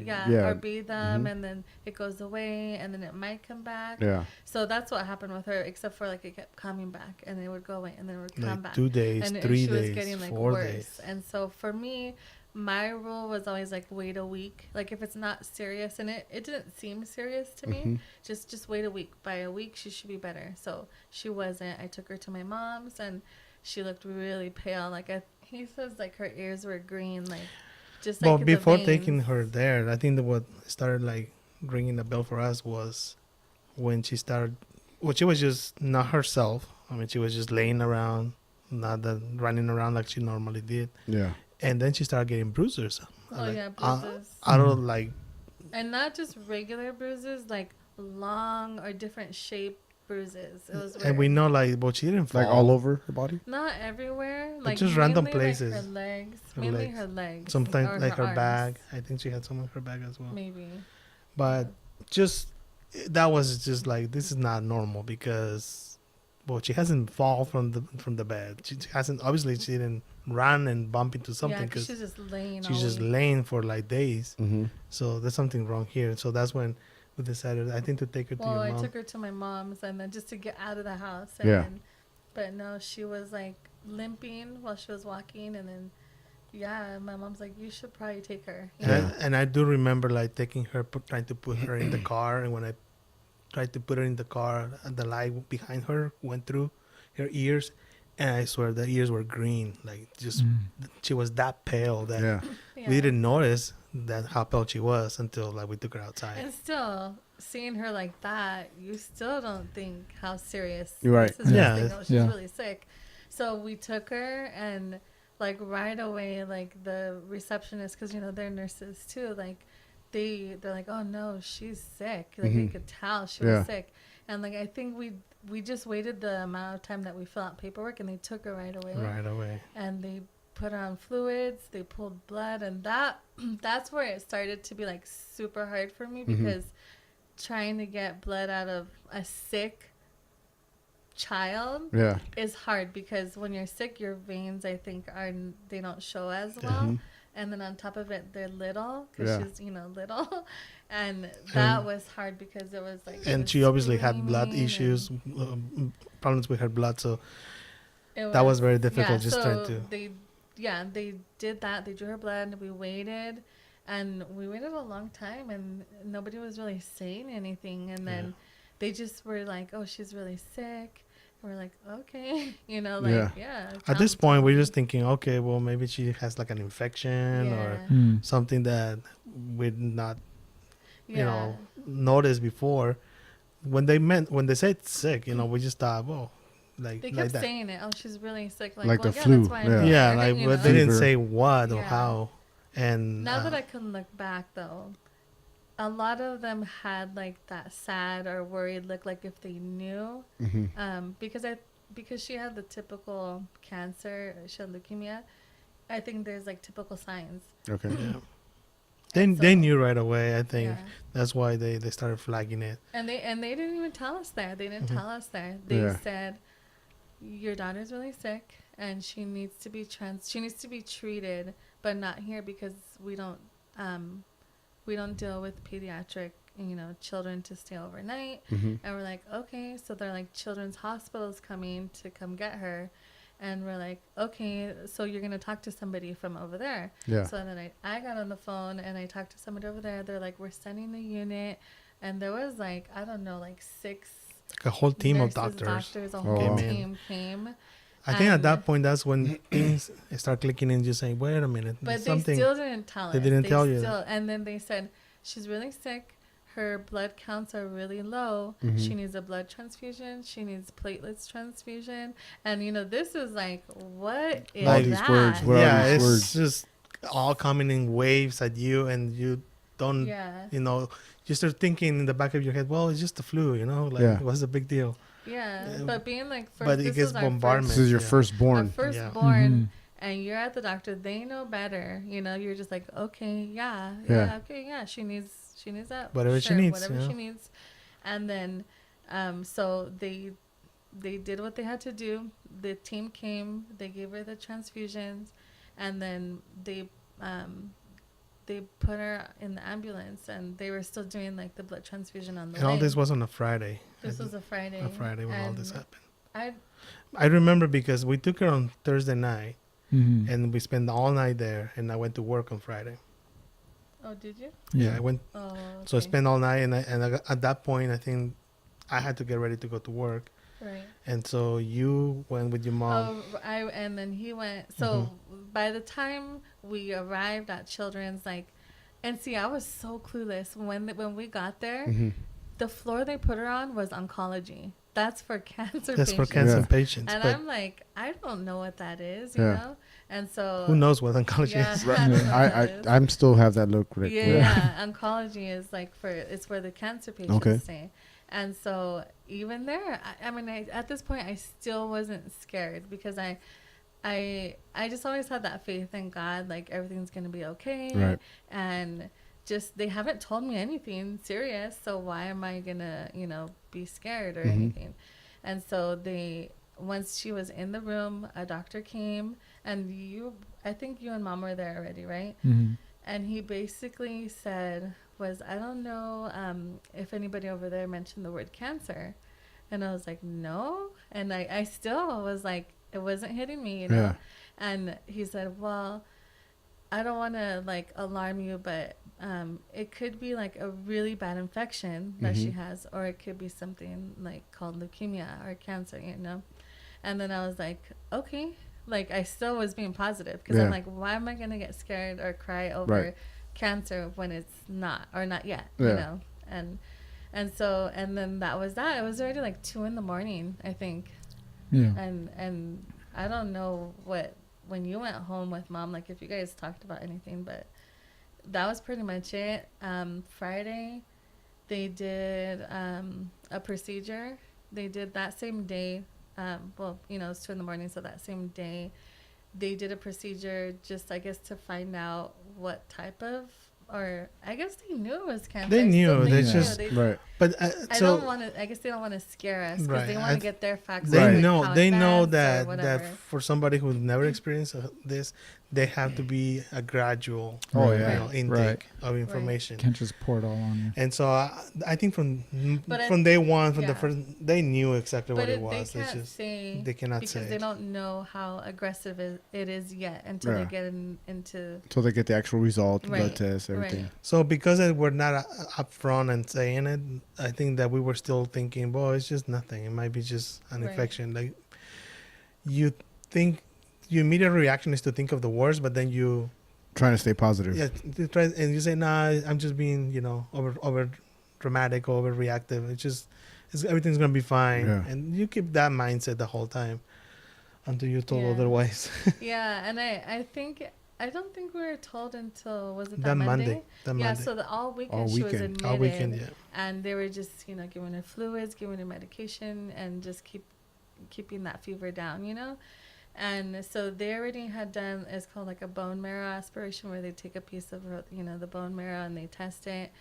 casual, or bathe them, and then it goes away, and then it might come back. Yeah. So that's what happened with her, except for like it kept coming back, and it would go away, and then it would come Like back. 2 days, And 3 she was days, getting like 4 worse. days. And so for me, my rule was always like wait a week. Like if it's not serious, and it didn't seem serious to me, just wait a week. By a week she should be better. So she wasn't. I took her to my mom's, and she looked really pale. Like he says like her ears were green, like just like Well, before the taking veins. her there, I think that what started like ringing the bell for us was when she started. Well, she was just not herself. I mean, she was just laying around, not that running around like she normally did. Yeah. And then she started getting bruises. Oh Like, yeah, bruises. I don't like. And not just regular bruises, like long or different shape bruises. It was weird. And we know like, but she didn't fall. Like all over her body? Not everywhere. Like just random mainly, places. Like her legs. Her Mainly legs. her legs. Sometimes or like her arms. bag. I think she had some in her bag as well. Maybe. But just that was just like, this is not normal because, well, she hasn't fall from the bed. She hasn't, obviously she didn't run and bump into something Yeah, 'cause because she's just laying. she's all just week. laying for like days. Mm-hmm. So there's something wrong here. So that's when we decided, I think, to take her to Well, your I mom. took her to my mom's, and then just to get out of the house. And Yeah. Then, but no, she was like limping while she was walking, and then, yeah, my mom's like, you should probably take her. You know? And I do remember like taking her, trying to put her in the car, and when I tried to put her in the car, the light behind her went through her ears, and I swear the ears were green. Like just she was that pale that Yeah. Yeah. we didn't notice that how pale she was until like we took her outside. And still, seeing her like that, you still don't think how serious. You're right. This is. Yeah. They know she's Yeah. really sick. So we took her, and like right away, like the receptionist, because you know they're nurses too. Like they're like, oh no, she's sick. Like they could tell she Yeah. was sick. And like I think we just waited the amount of time that we fill out paperwork, and they took her right away. Right away. And they put her on fluids, they pulled blood, and that's where it started to be like super hard for me, because trying to get blood out of a sick child Yeah. is hard, because when you're sick, your veins, I think, they don't show as well. And then on top of it, they're little, because she's, you know, little. And that was hard, because it was like, And she obviously had blood issues, problems with her blood, so that was very difficult. Just trying to. They did that. They drew her blood. We waited, and we waited a long time, and nobody was really saying anything. And then they just were like, "Oh, she's really sick." And we're like, "Okay," you know, like yeah. At this point, we're just thinking, okay, well, maybe she has like an infection or something that we'd not, you know, noticed before. When they said sick, you know, we just thought, well, like they like kept that. saying it. Oh, she's really sick. Like well, the flu, That's why I'm yeah. here, Yeah, like you but know? they didn't Fever. say what or Yeah. how. And Now that I can look back, though, a lot of them had like that sad or worried look, like if they knew, because she had the typical cancer, she had leukemia. I think there's like typical signs. Okay. yeah. And they so- knew right away. I think Yeah. that's why they started flagging it. And they didn't even tell us there. They didn't tell us there. They Yeah. said, your daughter's really sick, and she needs to be treated, but not here, because we don't deal with pediatric, you know, children to stay overnight. And we're like, okay. So they're like, children's hospital's coming to come get her. And we're like, okay, so you're going to talk to somebody from over there. Yeah. So then I got on the phone, and I talked to somebody over there. They're like, we're sending the unit. And there was like, I don't know, like 6 Like a whole team of nurses, doctors. a Oh, whole wow. team came. I think at And- that point, that's when things start clicking in. Just saying, wait a minute, But something. they still didn't tell us. They didn't tell you Still, and then they said, she's really sick. Her blood counts are really low. She needs a blood transfusion. She needs platelets transfusion. And, you know, this is like, what is All these that? words, what are Yeah, these it's words? just all coming in waves at you, and you don't, Yeah. you know, you start thinking in the back of your head, well, it's just the flu, you know, like Yeah. what's the big deal? Yeah. But being like, first, But it this gets is our bombardment. This is your Yeah. Our firstborn. firstborn, and you're at the doctor. They know better. You know, you're just like, okay, yeah, okay, yeah. She needs that. Whatever she needs, Whatever yeah. she needs. And then, so they they did what they had to do. The team came, they gave her the transfusions, and then they put her in the ambulance, and they were still doing like the blood transfusion on the And way. all this was on a Friday. This was a Friday. A Friday when all this and happened. I I remember because we took her on Thursday night, Mm-hmm. and we spent all night there, and I went to work on Friday. oh, did you? Yeah, I went. Oh, So I okay. spent all night, and at that point, I think I had to get ready to go to work. Right. And so you went with your mom. Oh, and then he went. So by the time we arrived at Children's, like, and see, I was so clueless when we got there. Mm-hmm. The floor they put her on was oncology. That's for cancer. That's for patients. cancer Yeah. patients. And But I'm like, I don't know what that is, you Yeah. know. And so who knows what oncology Yeah, is? I don't know what that is. I'm still have that look. Like, Yeah, oncology is like it's where the cancer patients Okay. stay. And so even there, I mean, at this point, I still wasn't scared because I just always had that faith in God, like everything's gonna be okay. Right. And just they haven't told me anything serious, so why am I gonna, be scared or Mhm. anything? And so once she was in the room, a doctor came, and I think you and Mom were there already, right? Mm-hmm. And he basically said, I don't know if anybody over there mentioned the word cancer. And I was like, no. And I still was like, it wasn't hitting me, you know? Yeah. And he said, well, I don't want to like alarm you, but it could be like a really bad infection that she Mhm. has, or it could be something like called leukemia or cancer, you know? And then I was like, okay. Like, I still was being positive because I'm Yeah. like, why am I going to get scared or cry over Right. cancer when it's not, or not yet, Yeah. you know? And so, and then that was that. It was already like 2 a.m, I think. Yeah. And I don't know when you went home with Mom, like if you guys talked about anything, but that was pretty much it. Friday, they did a procedure. They did that same day. Well, it's 2 a.m, so that same day, they did a procedure just, I guess, to find out what type of, or I guess they knew it was cancer. They knew. They knew. just- Right. But I so don't want to. I guess they don't want to scare us because Right. they want to get their facts. they on, like, know how they know advanced or that whatever. for somebody who's never experienced this, they have to be a gradual Oh, Right. yeah. Right. intake Right. of information. Can't just pour it all on you. And so I think from But day one, from the yeah. first, they knew exactly But what it they was. can't It's just say they cannot because say they it. don't know how aggressive it is yet until Yeah. they get into So they get the actual result, blood Right. test, everything. Right. So because we're not up front and saying it, I think that we were still thinking, well, it's just nothing. It might be just an Right. infection. Like you think, your immediate reaction is to think of the worst, but then you Trying to stay positive. you try and you say, nah, I'm just being, over dramatic, overreactive. Everything's gonna be fine, Yeah. and you keep that mindset the whole time until you're told Yeah. otherwise. yeah. And I don't think we were told until was it That that Monday. That Yeah, Monday. so all weekend All she was weekend. admitted, All weekend, yeah. and they were just giving her fluids, giving her medication, and just keeping that fever down, And so they already had done, it's called like a bone marrow aspiration, where they take a piece of the bone marrow and they test it,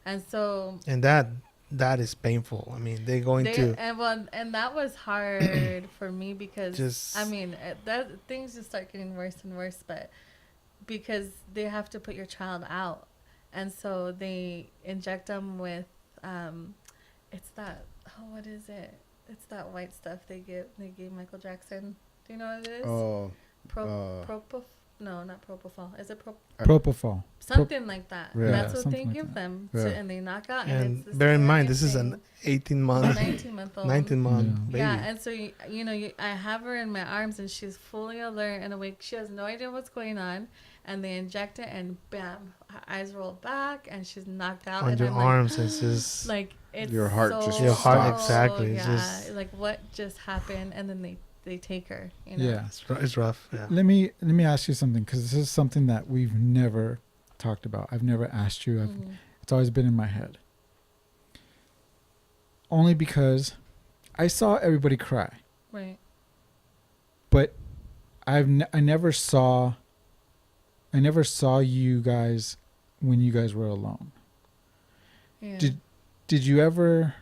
and so And that is painful. I mean, they're going to and that was hard for me because Just- that things just start getting worse and worse, but because they have to put your child out, and so they inject them with it's that what is it? It's that white stuff they gave Michael Jackson. Do you know what it is? Oh, No, not propofol. Is it Propofol. something like that? Yeah. That's what Something they like give that. them, Yeah. and they knock out. and it's bear in mind, scariest this is thing. an 18-month, 19-month-old. 19-month baby. Yeah, and so I have her in my arms, and she's fully alert and awake. She has no idea what's going on, and they inject it, and bam, her eyes roll back, and she's knocked out. On and your I'm arms, it's just like it's Your heart so, just Your heart, stops. exactly, it's Yeah, just- like what just happened, and then they take her. Yeah. it's rough. Yeah. Let me ask you something, because this is something that we've never talked about. I've never asked you. Mhm. It's always been in my head. Only because I saw everybody cry, Right. but I never saw you guys when you guys were alone. Yeah. Did you ever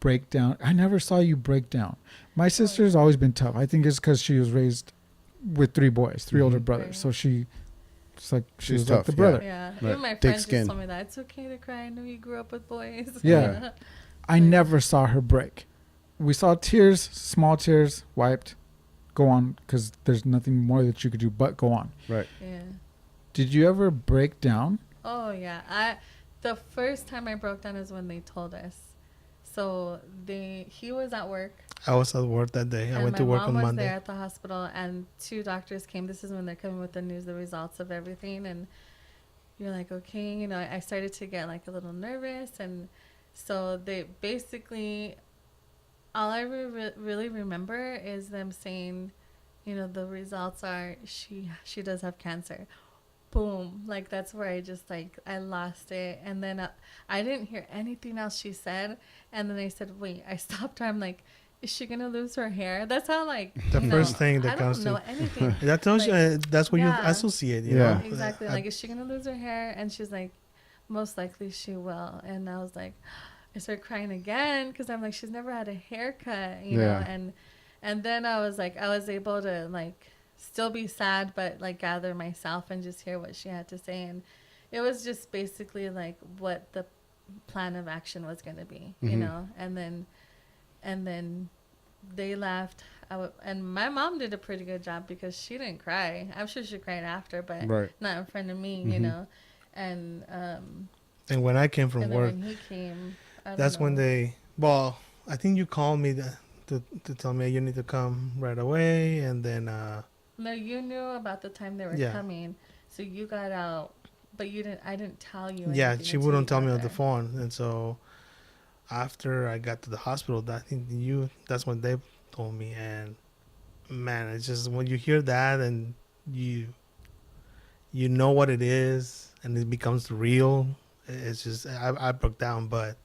break down. I never saw you break down. My sister's always been tough. I think it's because she was raised with 3 boys, 3 older brothers. Right. So she She's was tough, like the yeah. brother. Yeah. Right. Even my Thick friends skin. just told me that it's okay to cry. I know you grew up with boys. Yeah. I never saw her break. We saw tears, small tears, wiped, go on, because there's nothing more that you could do but go on. Right. Yeah. Did you ever break down? Oh yeah. The first time I broke down is when they told us. So he was at work. I was at work that day. I And went to work my on mom was Monday. there at the hospital, and 2 doctors came. This is when they're coming with the news, the results of everything, and you're like, okay, you know. I started to get like a little nervous, and so they basically, all I really remember is them saying, you know, the results are she does have cancer. Boom, like that's where I just like I lost it, and then I didn't hear anything else she said, and then I said, wait, I stopped her. I'm like, is she gonna lose her hair? That's how like The you first know, thing that I comes don't know to anything. that tells Like, you that's what yeah. you associate. You Yeah. know? Exactly. I- Like, is she gonna lose her hair? And she's like, most likely she will. And I was like, I started crying again because I'm like, she's never had a haircut, you know. And then I was like, I was able to like still be sad, but like gather myself and just hear what she had to say. And it was just basically like what the plan of action was gonna be, you Mhm. know. And then they left. And my mom did a pretty good job because she didn't cry. I'm sure she cried after, but Right. not in front of me, you Mhm. know. And And when I came from and then work, when he came, I don't that's when know. I think you called me to tell me you need to come right away, and then No, you knew about the time they were Yeah. coming, so you got out, but you didn't. I didn't tell you. yeah, anything she until wouldn't you tell got me on the there. phone, and so after I got to the hospital, I think that's when they told me, and man, it's just when you hear that and you know what it is, and it becomes real. It's just I broke down, but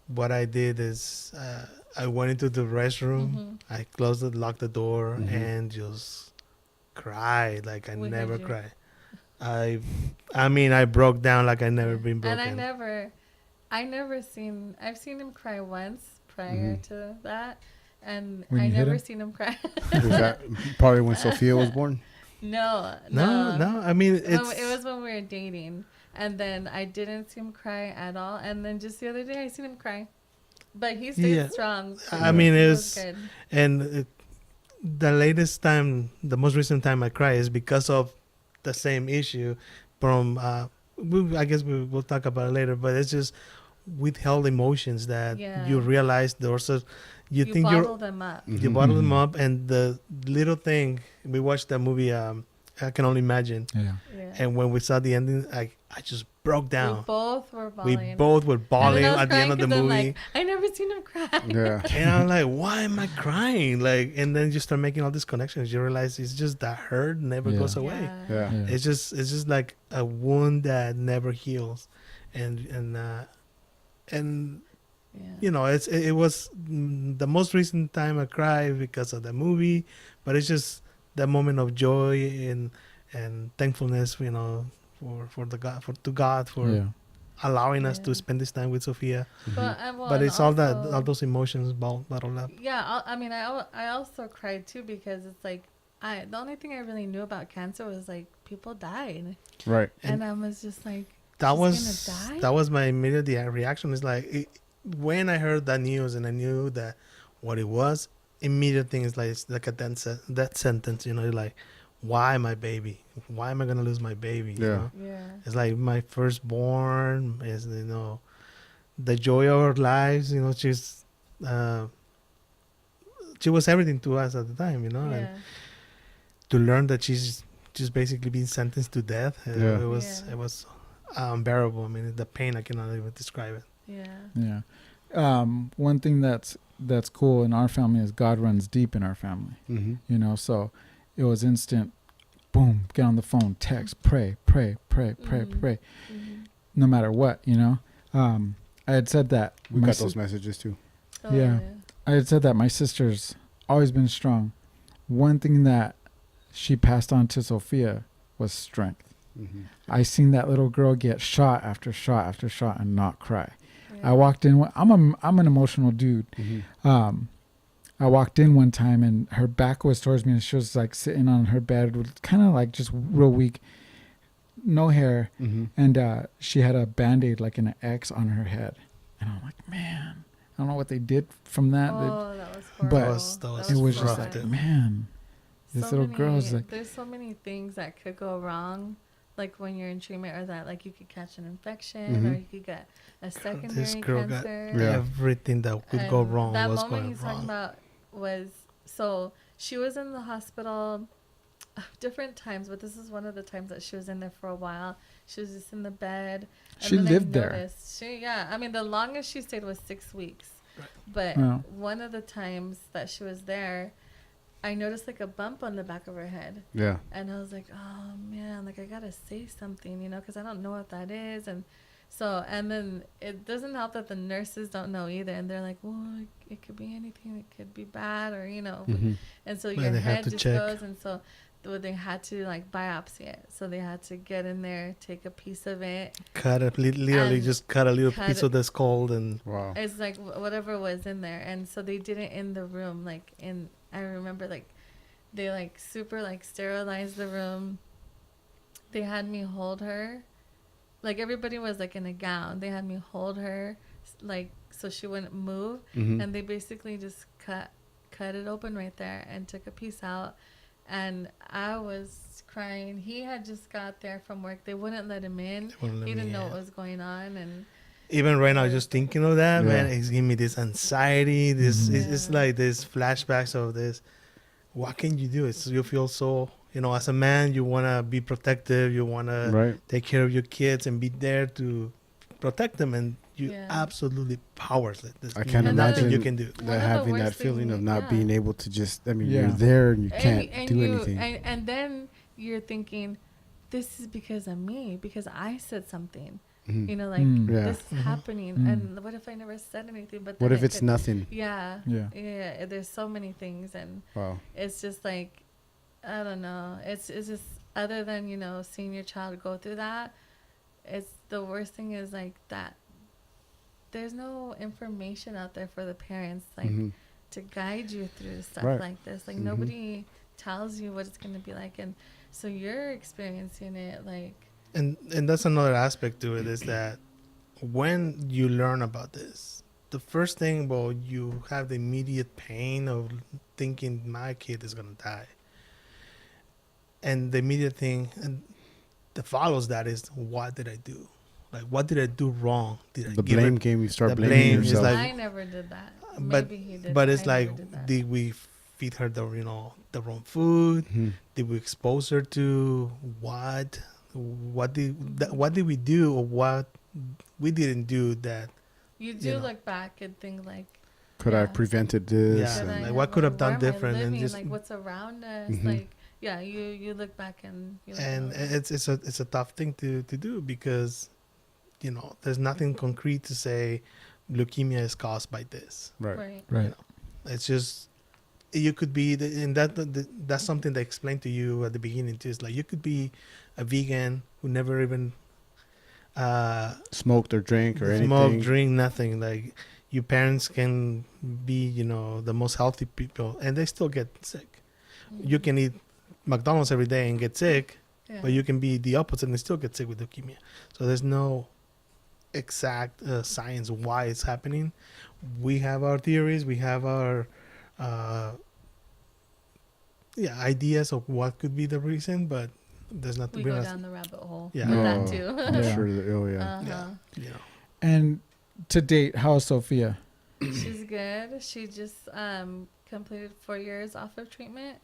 what I did is I went into the restroom, Mhm. I closed it, locked the door, Mhm. and just cried like I We never heard you. cried. I mean, I broke down like I never Yeah. been broken. And I've seen him cry once prior Mhm. to that, and When I you hit never him? seen him cry. Was that probably when Sophia was born? No. No. I mean, It it's was when we were dating, and then I didn't see him cry at all. And then just the other day, I seen him cry, but he stayed Yeah. strong. I mean, it it was was, good. and the most recent time I cry is because of the same issue from. I guess we'll talk about it later, but it's just withheld emotions that Yeah. you realize there's a. You think bottle them up. you Mhm. bottle them Mhm. up, and the little thing we watched that movie. I can only imagine. Yeah. Yeah. And when we saw the ending, I just broke We down. both were We bawling. both were And then bawling I was at the end crying of the 'cause I'm movie. like, I never seen him cry. Yeah. And I'm like, why am I crying? Like, and then you start making all these connections. You realize it's just that hurt never Yeah. goes away. Yeah. Yeah. It's just like a wound that never heals, and Yeah. you know, it was the most recent time I cried because of the movie, but it's just that moment of joy and thankfulness, you know, for God for Yeah. allowing us Yeah. to spend this time with Sophia. But, But and it's all also- those emotions bottled up. Yeah, I also cried too because it's like the only thing I really knew about cancer was like people died, Right. and I was just like, That She's gonna die? that was my immediate reaction. Is like when I heard that news and I knew that what it was. Immediate thing is like it's like a death sentence. You know, you're like, why my baby? Why am I gonna lose my baby? You Yeah. know? yeah, It's like my firstborn is, you know, the joy of our lives. You know, she was everything to us at the time. You know, and yeah, to learn that she's just basically being sentenced to death, Yeah. it was unbearable. I mean, the pain I cannot even describe it. yeah, Yeah. One thing that's cool in our family is God runs deep in our family. Mm-hmm. You know, so it was instant. Boom, get on the phone, text, pray, Mhm. no matter what, you know. I had said that We my got sis- those messages too. Oh, Yeah. I had said that my sister's always been strong. One thing that she passed on to Sophia was strength. Mm-hmm. I seen that little girl get shot after shot after shot and not cry. yeah. I walked in. I'm an emotional dude. I walked in one time and her back was towards me and she was like sitting on her bed with kind of like just real weak, no hair. And she had a Band-Aid, like an X on her head. And I'm like, man, I don't know what they did from that. Oh, that was but horrible. that it was just rough, like, dude. man, this little girl is like, there's so many things that could go wrong, like when you're in treatment, or that like you could catch an infection, or you could get a secondary This girl got cancer. everything that could go wrong That was moment going he's talking wrong. about was, so she was in the hospital different times, but this is one of the times that she was in there for a while. She was just in the bed. She then I lived there. noticed I mean, the longest she stayed was 6 weeks. Right. But Wow. one of the times that she was there, I noticed like a bump on the back of her head. Yeah. And I was like, oh man, like I gotta say something, you know, because I don't know what that is. And so, and then it doesn't help that the nurses don't know either. And they're like, well, it could be anything. It could be bad, or, you know. And so But your they have head to just check. goes. And so they had to like biopsy it. So they had to get in there, take a piece of it. Literally And just cut a little cut piece it. of the skull and Wow. It's like whatever was in there. And so they did it in the room. Like I remember like they like super like sterilized the room. They had me hold her. Like everybody was like in a gown. They had me hold her like so she wouldn't move. And they basically just cut it open right there and took a piece out. And I was crying. He had just got there from work. They wouldn't let him in. He didn't know what was going on. And even right now, just thinking of that, Yeah. man, it's giving me this anxiety. This it's Yeah. like this flashbacks of this. What can you do? It's you feel so, you know, as a man, you want to be protective. You want to Right. take care of your kids and be there to protect them, and you Yeah. absolutely powerless. There's I can't nothing imagine you can do. One of that the having that worst feeling of things- not yeah. being able to just, I mean, Yeah. you're there and you can't and do you, anything. And then you're thinking, this is because of me, because I said something. You know, like Mm. this is happening. And what if I never said anything? But What then if it it's could- nothing? Yeah. Yeah. Yeah. There's so many things, and Wow. it's just like, I don't know. It's just, other than, you know, seeing your child go through that, it's the worst thing is like that. There's no information out there for the parents, like to guide you through stuff Right. like this. Like nobody tells you what it's going to be like. And so you're experiencing it like, And that's another aspect to it, is that when you learn about this, the first thing, well, you have the immediate pain of thinking my kid is gonna die, and the immediate thing and that follows that is, what did I do? Like, what did I do wrong? Did I The give blame it- game, you start the blaming blame is yourself. like- I never did that. but Maybe he did. but it's I never like, did that. did we feed her the wrong food? Did we expose her to what? What did we do, or what we didn't do that? You do you know. look back and think like, Could I Yeah. have prevented this? Yeah. should I like, what could have done where am I different? And living? just- like what's around us, Mhm. like yeah, you look back and you're like, And oh, it's a tough thing to do, because you know there's nothing concrete to say leukemia is caused by this. Right. right. Right. It's just, you could be and that's something they explained to you at the beginning too. It's like, you could be a vegan who never even Smoked or drank or smoke, anything. drink, nothing. Like, your parents can be, you know, the most healthy people, and they still get sick. You can eat McDonald's every day and get sick, Yeah. but you can be the opposite and still get sick with leukemia. So there's no exact science why it's happening. We have our theories. We have our ideas of what could be the reason, but there's nothing. we go down the rabbit hole Yeah. with Oh, that too. I'm Yeah. sure that, oh yeah. Uh-huh. You know. And to date, how is Sophia? She's good. She just completed 4 years off of treatment.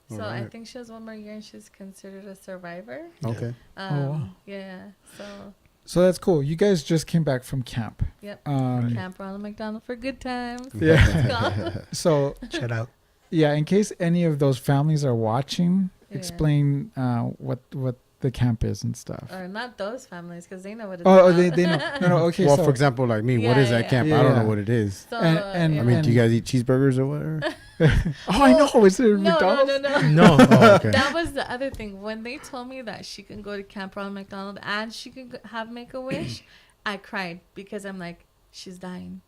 So I Alright. think she has one more year and she's considered a survivor. Okay. wow. Yeah. So So that's cool. You guys just came back from camp. Yep. Camp. Camp Ronald McDonald for good times. Yeah. Let's go. So Shout out. yeah, in case any of those families are watching, Yeah. explain what the camp is and stuff. Or not those families, because they know what it's Oh, about. they know. No, okay. Well, so for example, like me, what Yeah, is that yeah. camp? Yeah, I don't yeah. know what it is. So, And- I mean, do you guys eat cheeseburgers or whatever? oh, I know. Is it no, McDonald's? no. No. Oh, okay. That was the other thing. When they told me that she can go to Camp Ronald McDonald and she can have Make-A-Wish, I cried, because I'm like, she's dying.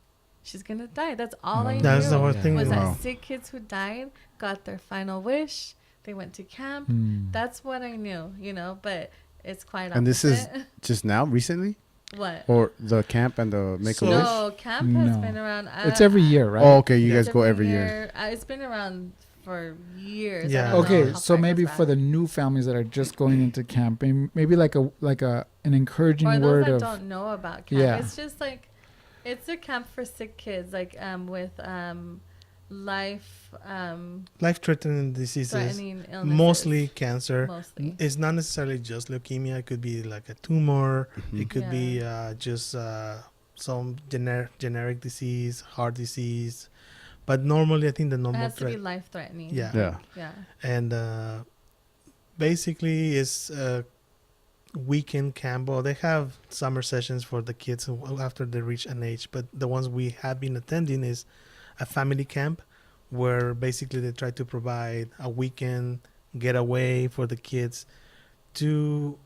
She's going to die. That's all I That's the knew. whole thing. Was Wow. that sick kids who died got their final wish. They went to camp. Hmm. That's what I knew, you know, but it's quite opposite. And this is just now, recently? what? Or the camp and the Make-A-Wish? No, camp has No. been around. It's every year, right? Oh, okay. You Yeah. guys go every year. It's been around for years. Yeah. I don't know Okay, how so far it maybe goes for back. the new families that are just going into camping, maybe like an encouraging or those word that of don't know about camp. Yeah. It's just like it's a camp for sick kids, like with life Life-threatening diseases, threatening illnesses. mostly cancer. Mostly. It's not necessarily just leukemia. It could be like a tumor. Mhm. It could Yeah. be just some generic disease, heart disease. But normally, I think the It normal has to be threat. life threatening. Yeah. Yeah. Yeah. And basically, it's a weekend camp. Well, they have summer sessions for the kids after they reach an age. But the ones we have been attending is a family camp, where basically they try to provide a weekend getaway for the kids to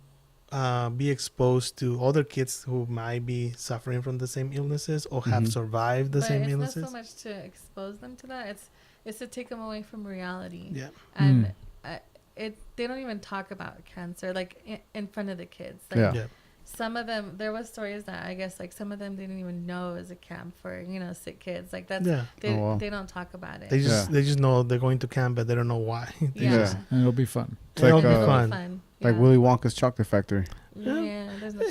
be exposed to other kids who might be suffering from the same illnesses or have Mhm. survived the But same it's illnesses. not so much to expose them to that. It's to take them away from reality. Yeah. And they don't even talk about cancer like in front of the kids. Like, Yeah. Yeah. Some of them, there was stories that I guess like some of them didn't even know it was a camp for sick kids. Like that's Yeah. they Oh, wow. they don't talk about it. They just Yeah. they just know they're going to camp, but they don't know why. They yeah. just- and it'll be fun. It's like, It'll be uh, fun. Like yeah. Willy Wonka's Chocolate Factory. Yeah, there's no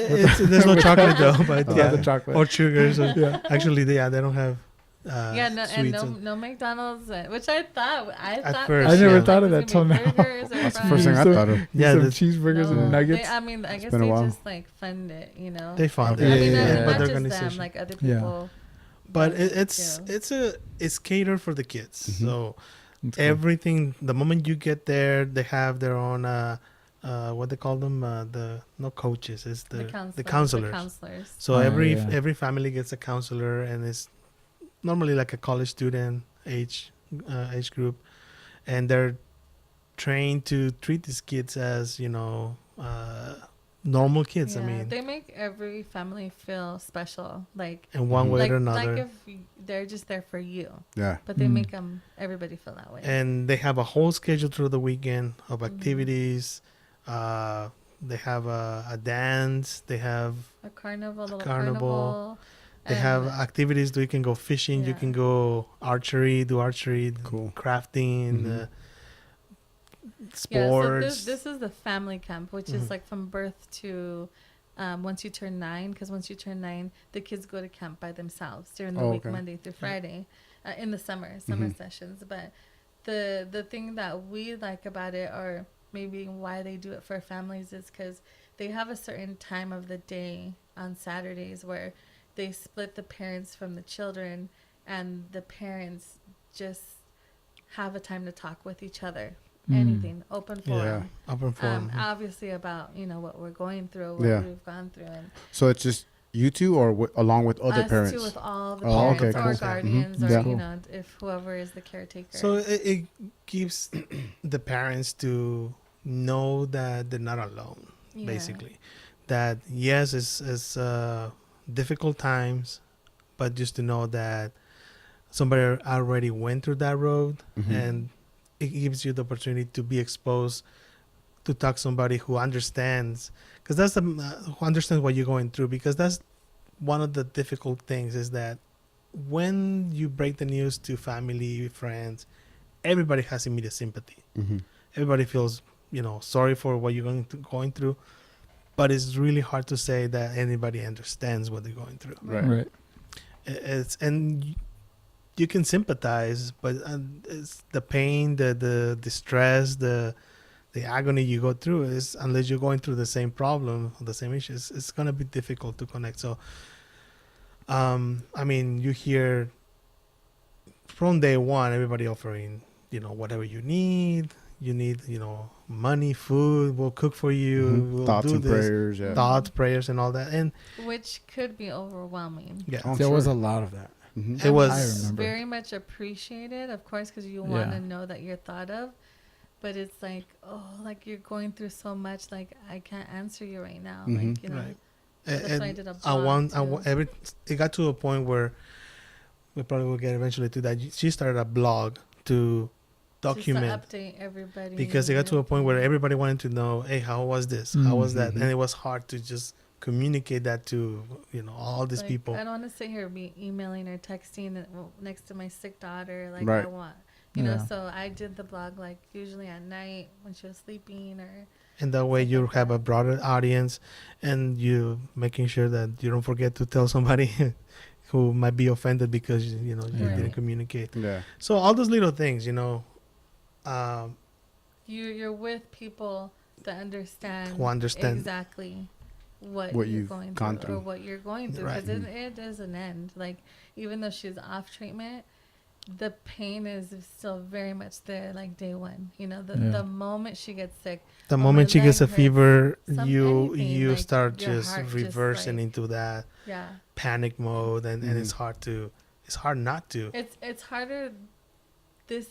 There's no chocolate though, but Without yeah, the chocolate. or sugar. So Yeah. actually, they don't have. yeah, no, and sweets no McDonald's, which I thought At for first, I never sure, thought of like, that it was till gonna be now. burgers or That's the fries. first thing I So- thought of. Yeah, some the- cheeseburgers No, and nuggets. I mean, I guess been a they while. just like fund it, They fund Okay. it. I mean, Yeah, yeah, not yeah. But the just them, organization. like other Yeah. people. But fund it, too. it's catered for the kids. Mhm. So That's cool. everything, the moment you get there, they have their own what they call them, the no coaches, it's the counselors. The counselors. So Oh, every yeah. every family gets a counselor, and it's normally like a college student age group, and they're trained to treat these kids as normal kids. I Yeah, mean, they make every family feel special, like in one Mhm. way like or another. like if they're just there for you, Yeah. but they Mm. make everybody feel that way. And they have a whole schedule through the weekend of Mhm. activities. They have a dance. They have A carnival, little carnival. carnival. they and- have activities. You can go fishing. You Yeah. can go archery. Do archery. Cool. Crafting. Mhm. Yeah, so Sports. this is the family camp, which Mhm. is like from birth to once you turn 9, because once you turn 9, the kids go to camp by themselves during the Oh, week, okay. Monday through Friday, in the summer Mhm. sessions. But the thing that we like about it, or maybe why they do it for families, is because they have a certain time of the day on Saturdays where they split the parents from the children, and the parents just have a time to talk with each other. Mm. Anything, open Yeah. forum. Open forum. Obviously about what we're going through, what Yeah. we've gone through, and So it's just you two, or along with other us parents? too, with all the Oh, parents okay, or cool. guardians, Mhm. or Yeah. Cool. if whoever is the caretaker. So it gives the parents to know that they're not alone. Yeah. Basically, that yes, it's difficult times, but just to know that somebody already went through that road, Mhm. and it gives you the opportunity to be exposed to talk to somebody who understands, because that's who understands what you're going through. Because that's one of the difficult things, is that when you break the news to family, friends, everybody has immediate sympathy. Mhm. Everybody feels sorry for what you're going through, but it's really hard to say that anybody understands what they're going through. Right. Right. You can sympathize, but it's the pain, the distress, the agony you go through is, unless you're going through the same problem, the same issues, it's gonna be difficult to connect. So, I mean, you hear from day one everybody offering, whatever you need. You need, money, food. We'll cook for you. Mhm. We'll Thoughts do and this. prayers. Yeah. Thoughts, prayers, and all that. And which could be overwhelming. yeah, Oh, There was sure. a lot of that. Mhm. It was- I It's remember. very much appreciated, of course, because you want Yeah. to know that you're thought of. But it's like, like you're going through so much. Like, I can't answer you right now. Mhm. Like, right. That's why I did a I want blog too. it got to a point where we probably will get eventually to that. She started a blog to document, just to update everybody because it and got to a point where everything. everybody wanted to know, hey, how was this? How was that? Mhm. And it was hard to just communicate that to all these Like, people. I don't want to sit here be emailing or texting next to my sick daughter. Like, I Right. want, Yeah. so I did the blog like usually at night when she was sleeping or And that way stuff you like have that. a broader audience, and you making sure that you don't forget to tell somebody who might be offended because you Yeah. didn't Right. communicate. Yeah. So all those little things, You're with people that understand who understand. exactly what What you're you've going gone through or through. what you're going through, Right. because it doesn't end. Like, even though she's off treatment, the pain is still very much there, like day one. Yeah. The moment she gets sick, The oh, moment my she gets leg a hurts, fever, anything, you like, start your just heart just, reversing like, into that yeah. panic mode, and it's Mhm. hard not to. It's harder this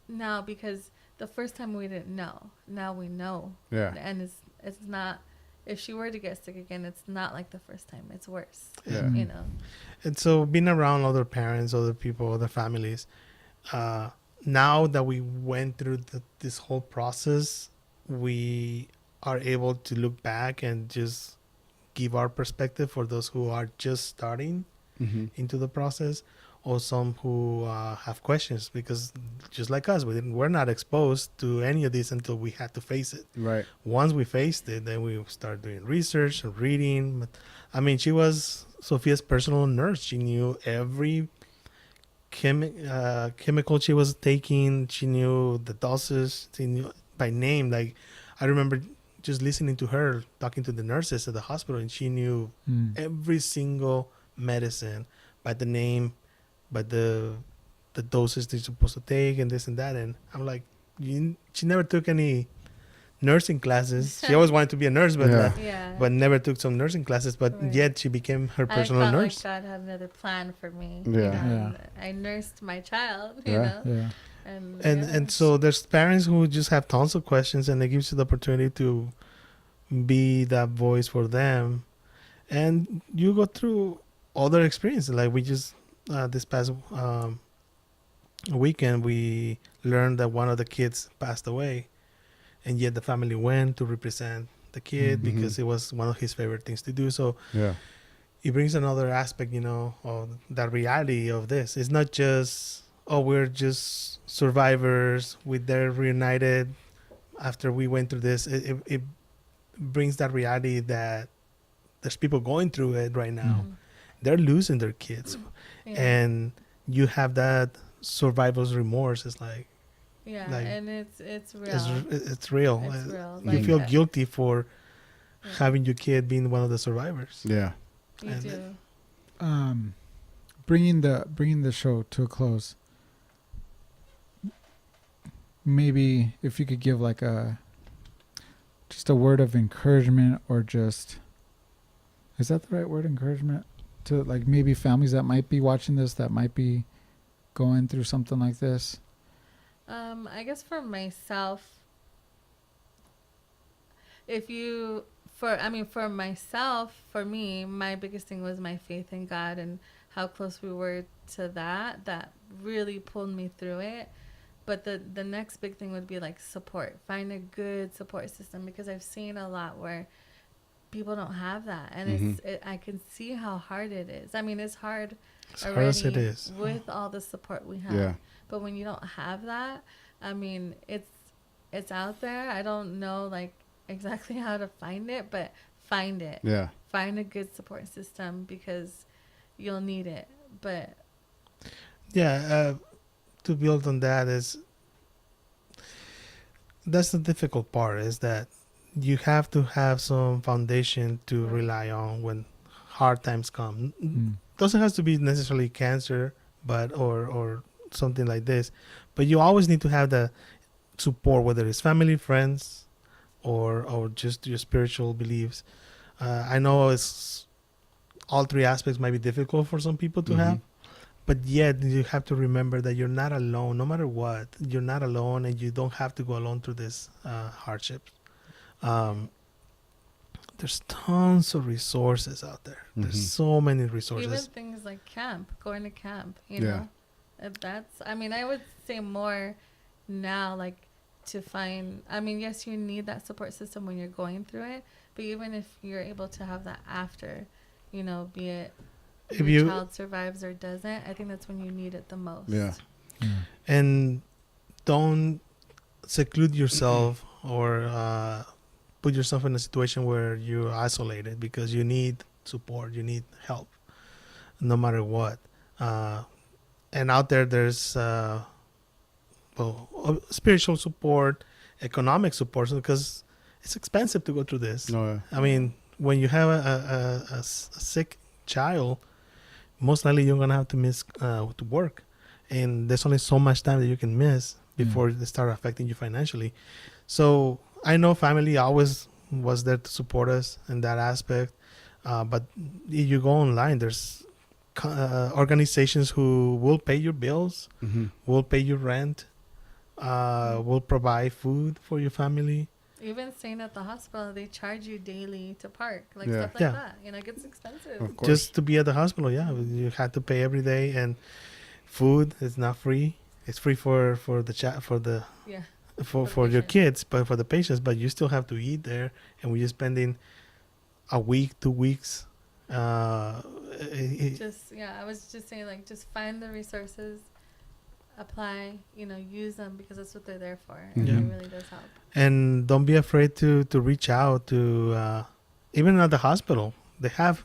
now because the first time we didn't know. Now we know. Yeah. And it's not, if she were to get sick again, it's not like the first time. It's worse. Yeah. Mhm. You know. And so being around other parents, other people, other families, uh, now that we went through this whole process, we are able to look back and just give our perspective for those who are just starting Mhm. into the process, or some who have questions, because just like us, we're not exposed to any of this until we had to face it. Right. Once we faced it, then we started doing research and reading. But, I mean, she was Sophia's personal nurse. She knew every chemical she was taking. She knew the doses. She knew by name. Like, I remember just listening to her talking to the nurses at the hospital, and she knew Mm. every single medicine by the name, by the doses they're supposed to take, and this and that. And I'm like, she never took any nursing classes. She always wanted to be a nurse, but Yeah. Yeah. but never took some nursing classes. But Right. yet she became her I personal felt nurse. like God had another plan for me. Yeah. And I nursed my child. You Yeah. know. Yeah. And And so there's parents who just have tons of questions, and it gives you the opportunity to be that voice for them. And you go through other experiences. Like, we just this past weekend, we learned that one of the kids passed away, and yet the family went to represent the kid Mhm. because it was one of his favorite things to do. So Yeah. it brings another aspect, of that reality of this. It's not just, oh, we're just survivors. They're reunited after we went through this. It brings that reality that there's people going through it right now. Mhm. They're losing their kids, Yeah. and you have that survivor's remorse. It's like, Yeah, like, and it's real. it's real. It's real. You Like, feel guilty for yeah. having your kid being one of the survivors. Yeah. You and do. Bringing the show to a close. Maybe if you could give like just a word of encouragement, or just, is that the right word, encouragement, to like maybe families that might be watching this, that might be going through something like this. I guess for myself, for myself, for me, my biggest thing was my faith in God and how close we were to that really pulled me through it. But the next big thing would be like support. Find a good support system, because I've seen a lot where people don't have that, and I can see how hard it is. I mean, it's hard as hard as it already is, with all the support we have. Yeah. But when you don't have that, I mean, it's out there. I don't know like exactly how to find it, but find it. Yeah. Find a good support system, because you'll need it. But yeah. To build on that, that's the difficult part, is that you have to have some foundation to Right. rely on when hard times come. Mm. Doesn't have to be necessarily cancer, but or something like this, but you always need to have the support, whether it's family, friends, or just your spiritual beliefs. I know it's all three aspects might be difficult for some people to have, but yet you have to remember that you're not alone. No matter what, you're not alone, and you don't have to go alone through this hardship. There's there's tons of resources out there. There's so many resources. Even things like going to camp, you Yeah. know. I mean, I would say more now, like, to find, I mean, yes, you need that support system when you're going through it, but even if you're able to have that after, you know, be it If your you child survives or doesn't, I think that's when you need it the most. Yeah. and don't seclude yourself or put yourself in a situation where you're isolated, because you need support, you need help, no matter what. And out there's spiritual support, economic support, because it's expensive to go through this. No. I mean, when you have a sick child, most likely you're gonna have to miss to work, and there's only so much time that you can miss before they start affecting you financially. So I know family always was there to support us in that aspect, but you go online, there's organizations who will pay your bills, will pay your rent, will provide food for your family. Even staying at the hospital, they charge you daily to park, like Yeah. stuff like Yeah. that. You know, it gets expensive. Of course. Just to be at the hospital, you had to pay every day, and food is not free. It's free for the Yeah. for your patient. kids, but for the patients, but you still have to eat there, and we're spending a week, 2 weeks. I was just saying, like, just find the resources, apply, you know, use them, because that's what they're there for, and Yeah. it really does help. And don't be afraid to reach out to even at the hospital. They have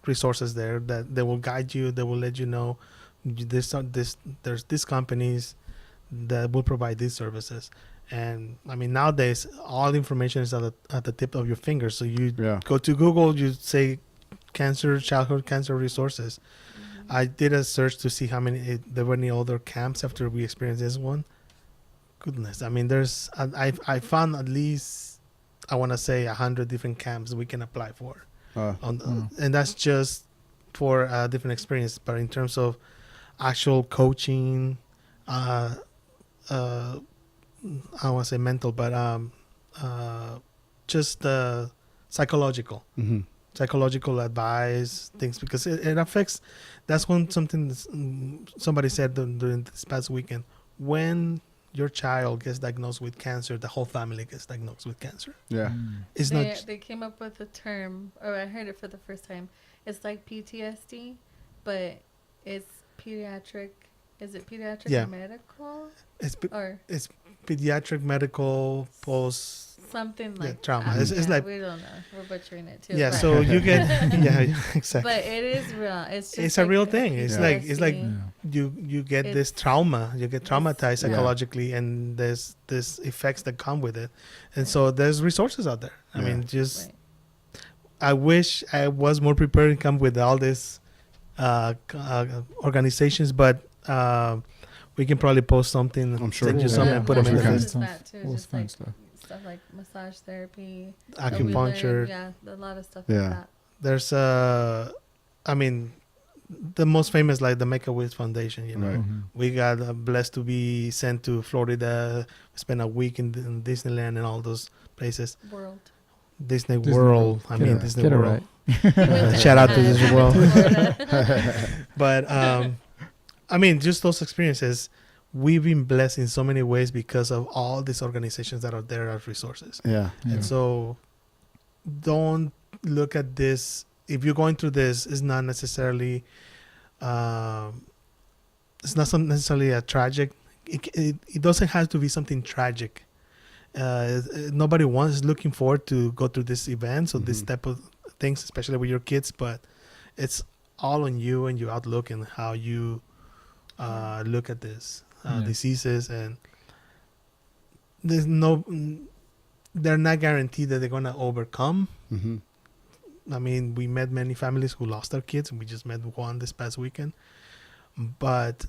resources there that they will guide you. They will let you know there's these companies that will provide these services. And I mean, nowadays all information is at the tip of your finger. So you go to Google, you say childhood cancer resources. I did a search to see how many there were any other camps after we experienced this one. Goodness, I mean, I found at least, I want to say 100 different camps we can apply for, and that's just for a different experience. But in terms of actual coaching, I want to say mental, but just psychological. Psychological advice, things, because it affects. That's something somebody said during this past weekend. When your child gets diagnosed with cancer, the whole family gets diagnosed with cancer. Yeah. They came up with a term, or I heard it for the first time. It's like PTSD, but it's pediatric. Is it pediatric Yeah. or medical? It's Or it's pediatric medical post something like trauma. that. It's like, we don't know. We're butchering it too. yeah. but- So you get exactly. But it is real. It's just It's a like real thing. It's like PTSD. you get this It's- trauma. You get traumatized Yeah. psychologically, and there's this effects that come with it. And so there's resources out there. I mean, just Right. I wish I was more prepared and come with all these organizations, but we can probably post something. I'm sure. Send you Yeah. some Yeah. and put them in Sure the can. list. Just fun like stuff. stuff like massage therapy, Acupuncture. a lot of stuff Yeah. like that. There's I mean, the most famous, like the Make-A-Wish Foundation. You know, Right. we got blessed to be sent to Florida, spend a week in Disneyland and all those places. World. Disney Disney World. World. I Get mean, it- Disney get it World. right. Shout out to Disney World. Florida. But I mean, just those experiences, we've been blessed in so many ways because of all these organizations that are there as resources. Yeah. And so don't look at this. If you're going through this, it's not necessarily necessarily a tragic. It doesn't have to be something tragic. Nobody is looking forward to go through this events or this type of things, especially with your kids, but it's all on you and your outlook and how you look at this diseases. And there's they're not guaranteed that they're going to overcome. I mean, we met many families who lost their kids, and we just met one this past weekend. But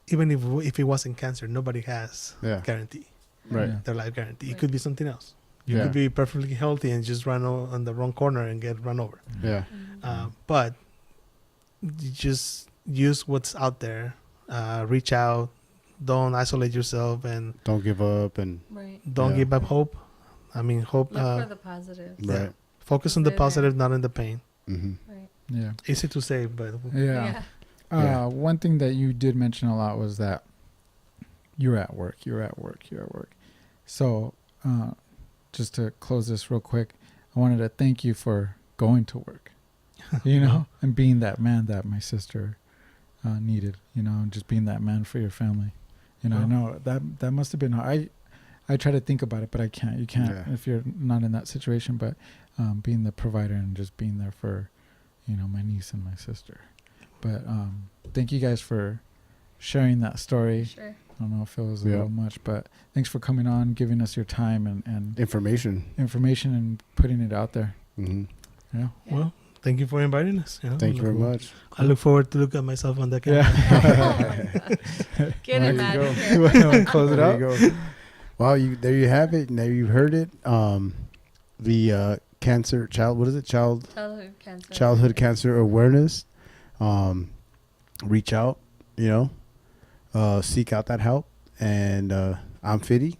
even if it wasn't cancer, nobody has guarantee. Right. Their life guarantee. Right. It could be something else. You could be perfectly healthy and just run on the wrong corner and get run over. Yeah. But you just use what's out there. Reach out. Don't isolate yourself, and Don't give up, and Right. don't give up hope. I mean, hope. Look for the positives. Right. Focus on the Stay there. positive, not in the pain. Mm-hmm. Right. Yeah. Easy to say, but Yeah. Yeah. One thing that you did mention a lot was that you're at work. So, just to close this real quick, I wanted to thank you for going to work, you know, and being that man that my sister needed, you know, and just being that man for your family. You know, I know that must have been hard. I try to think about it, but I can't. You can't if you're not in that situation. But being the provider and just being there for, you know, my niece and my sister. But thank you guys for sharing that story. Sure. I don't know if it was a little much, but thanks for coming on, giving us your time and Information and putting it out there. Mm-hmm. Yeah. well, thank you for inviting us. You know, Thank you very much. I look forward to look at myself on the camera. Oh my gosh. Get him out of here. Close it There out. you go. Well, there you have it. Now you've heard it. The cancer childhood cancer awareness. Reach out, you know, seek out that help. And I'm Fiddy.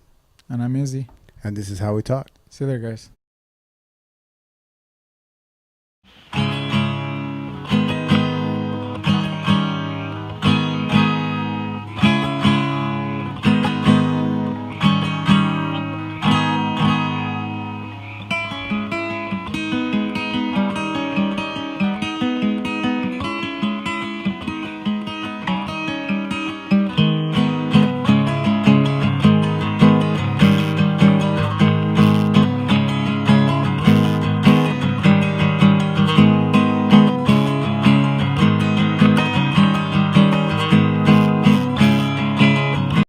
And I'm Izzy. And this is how we talk. See you there, guys.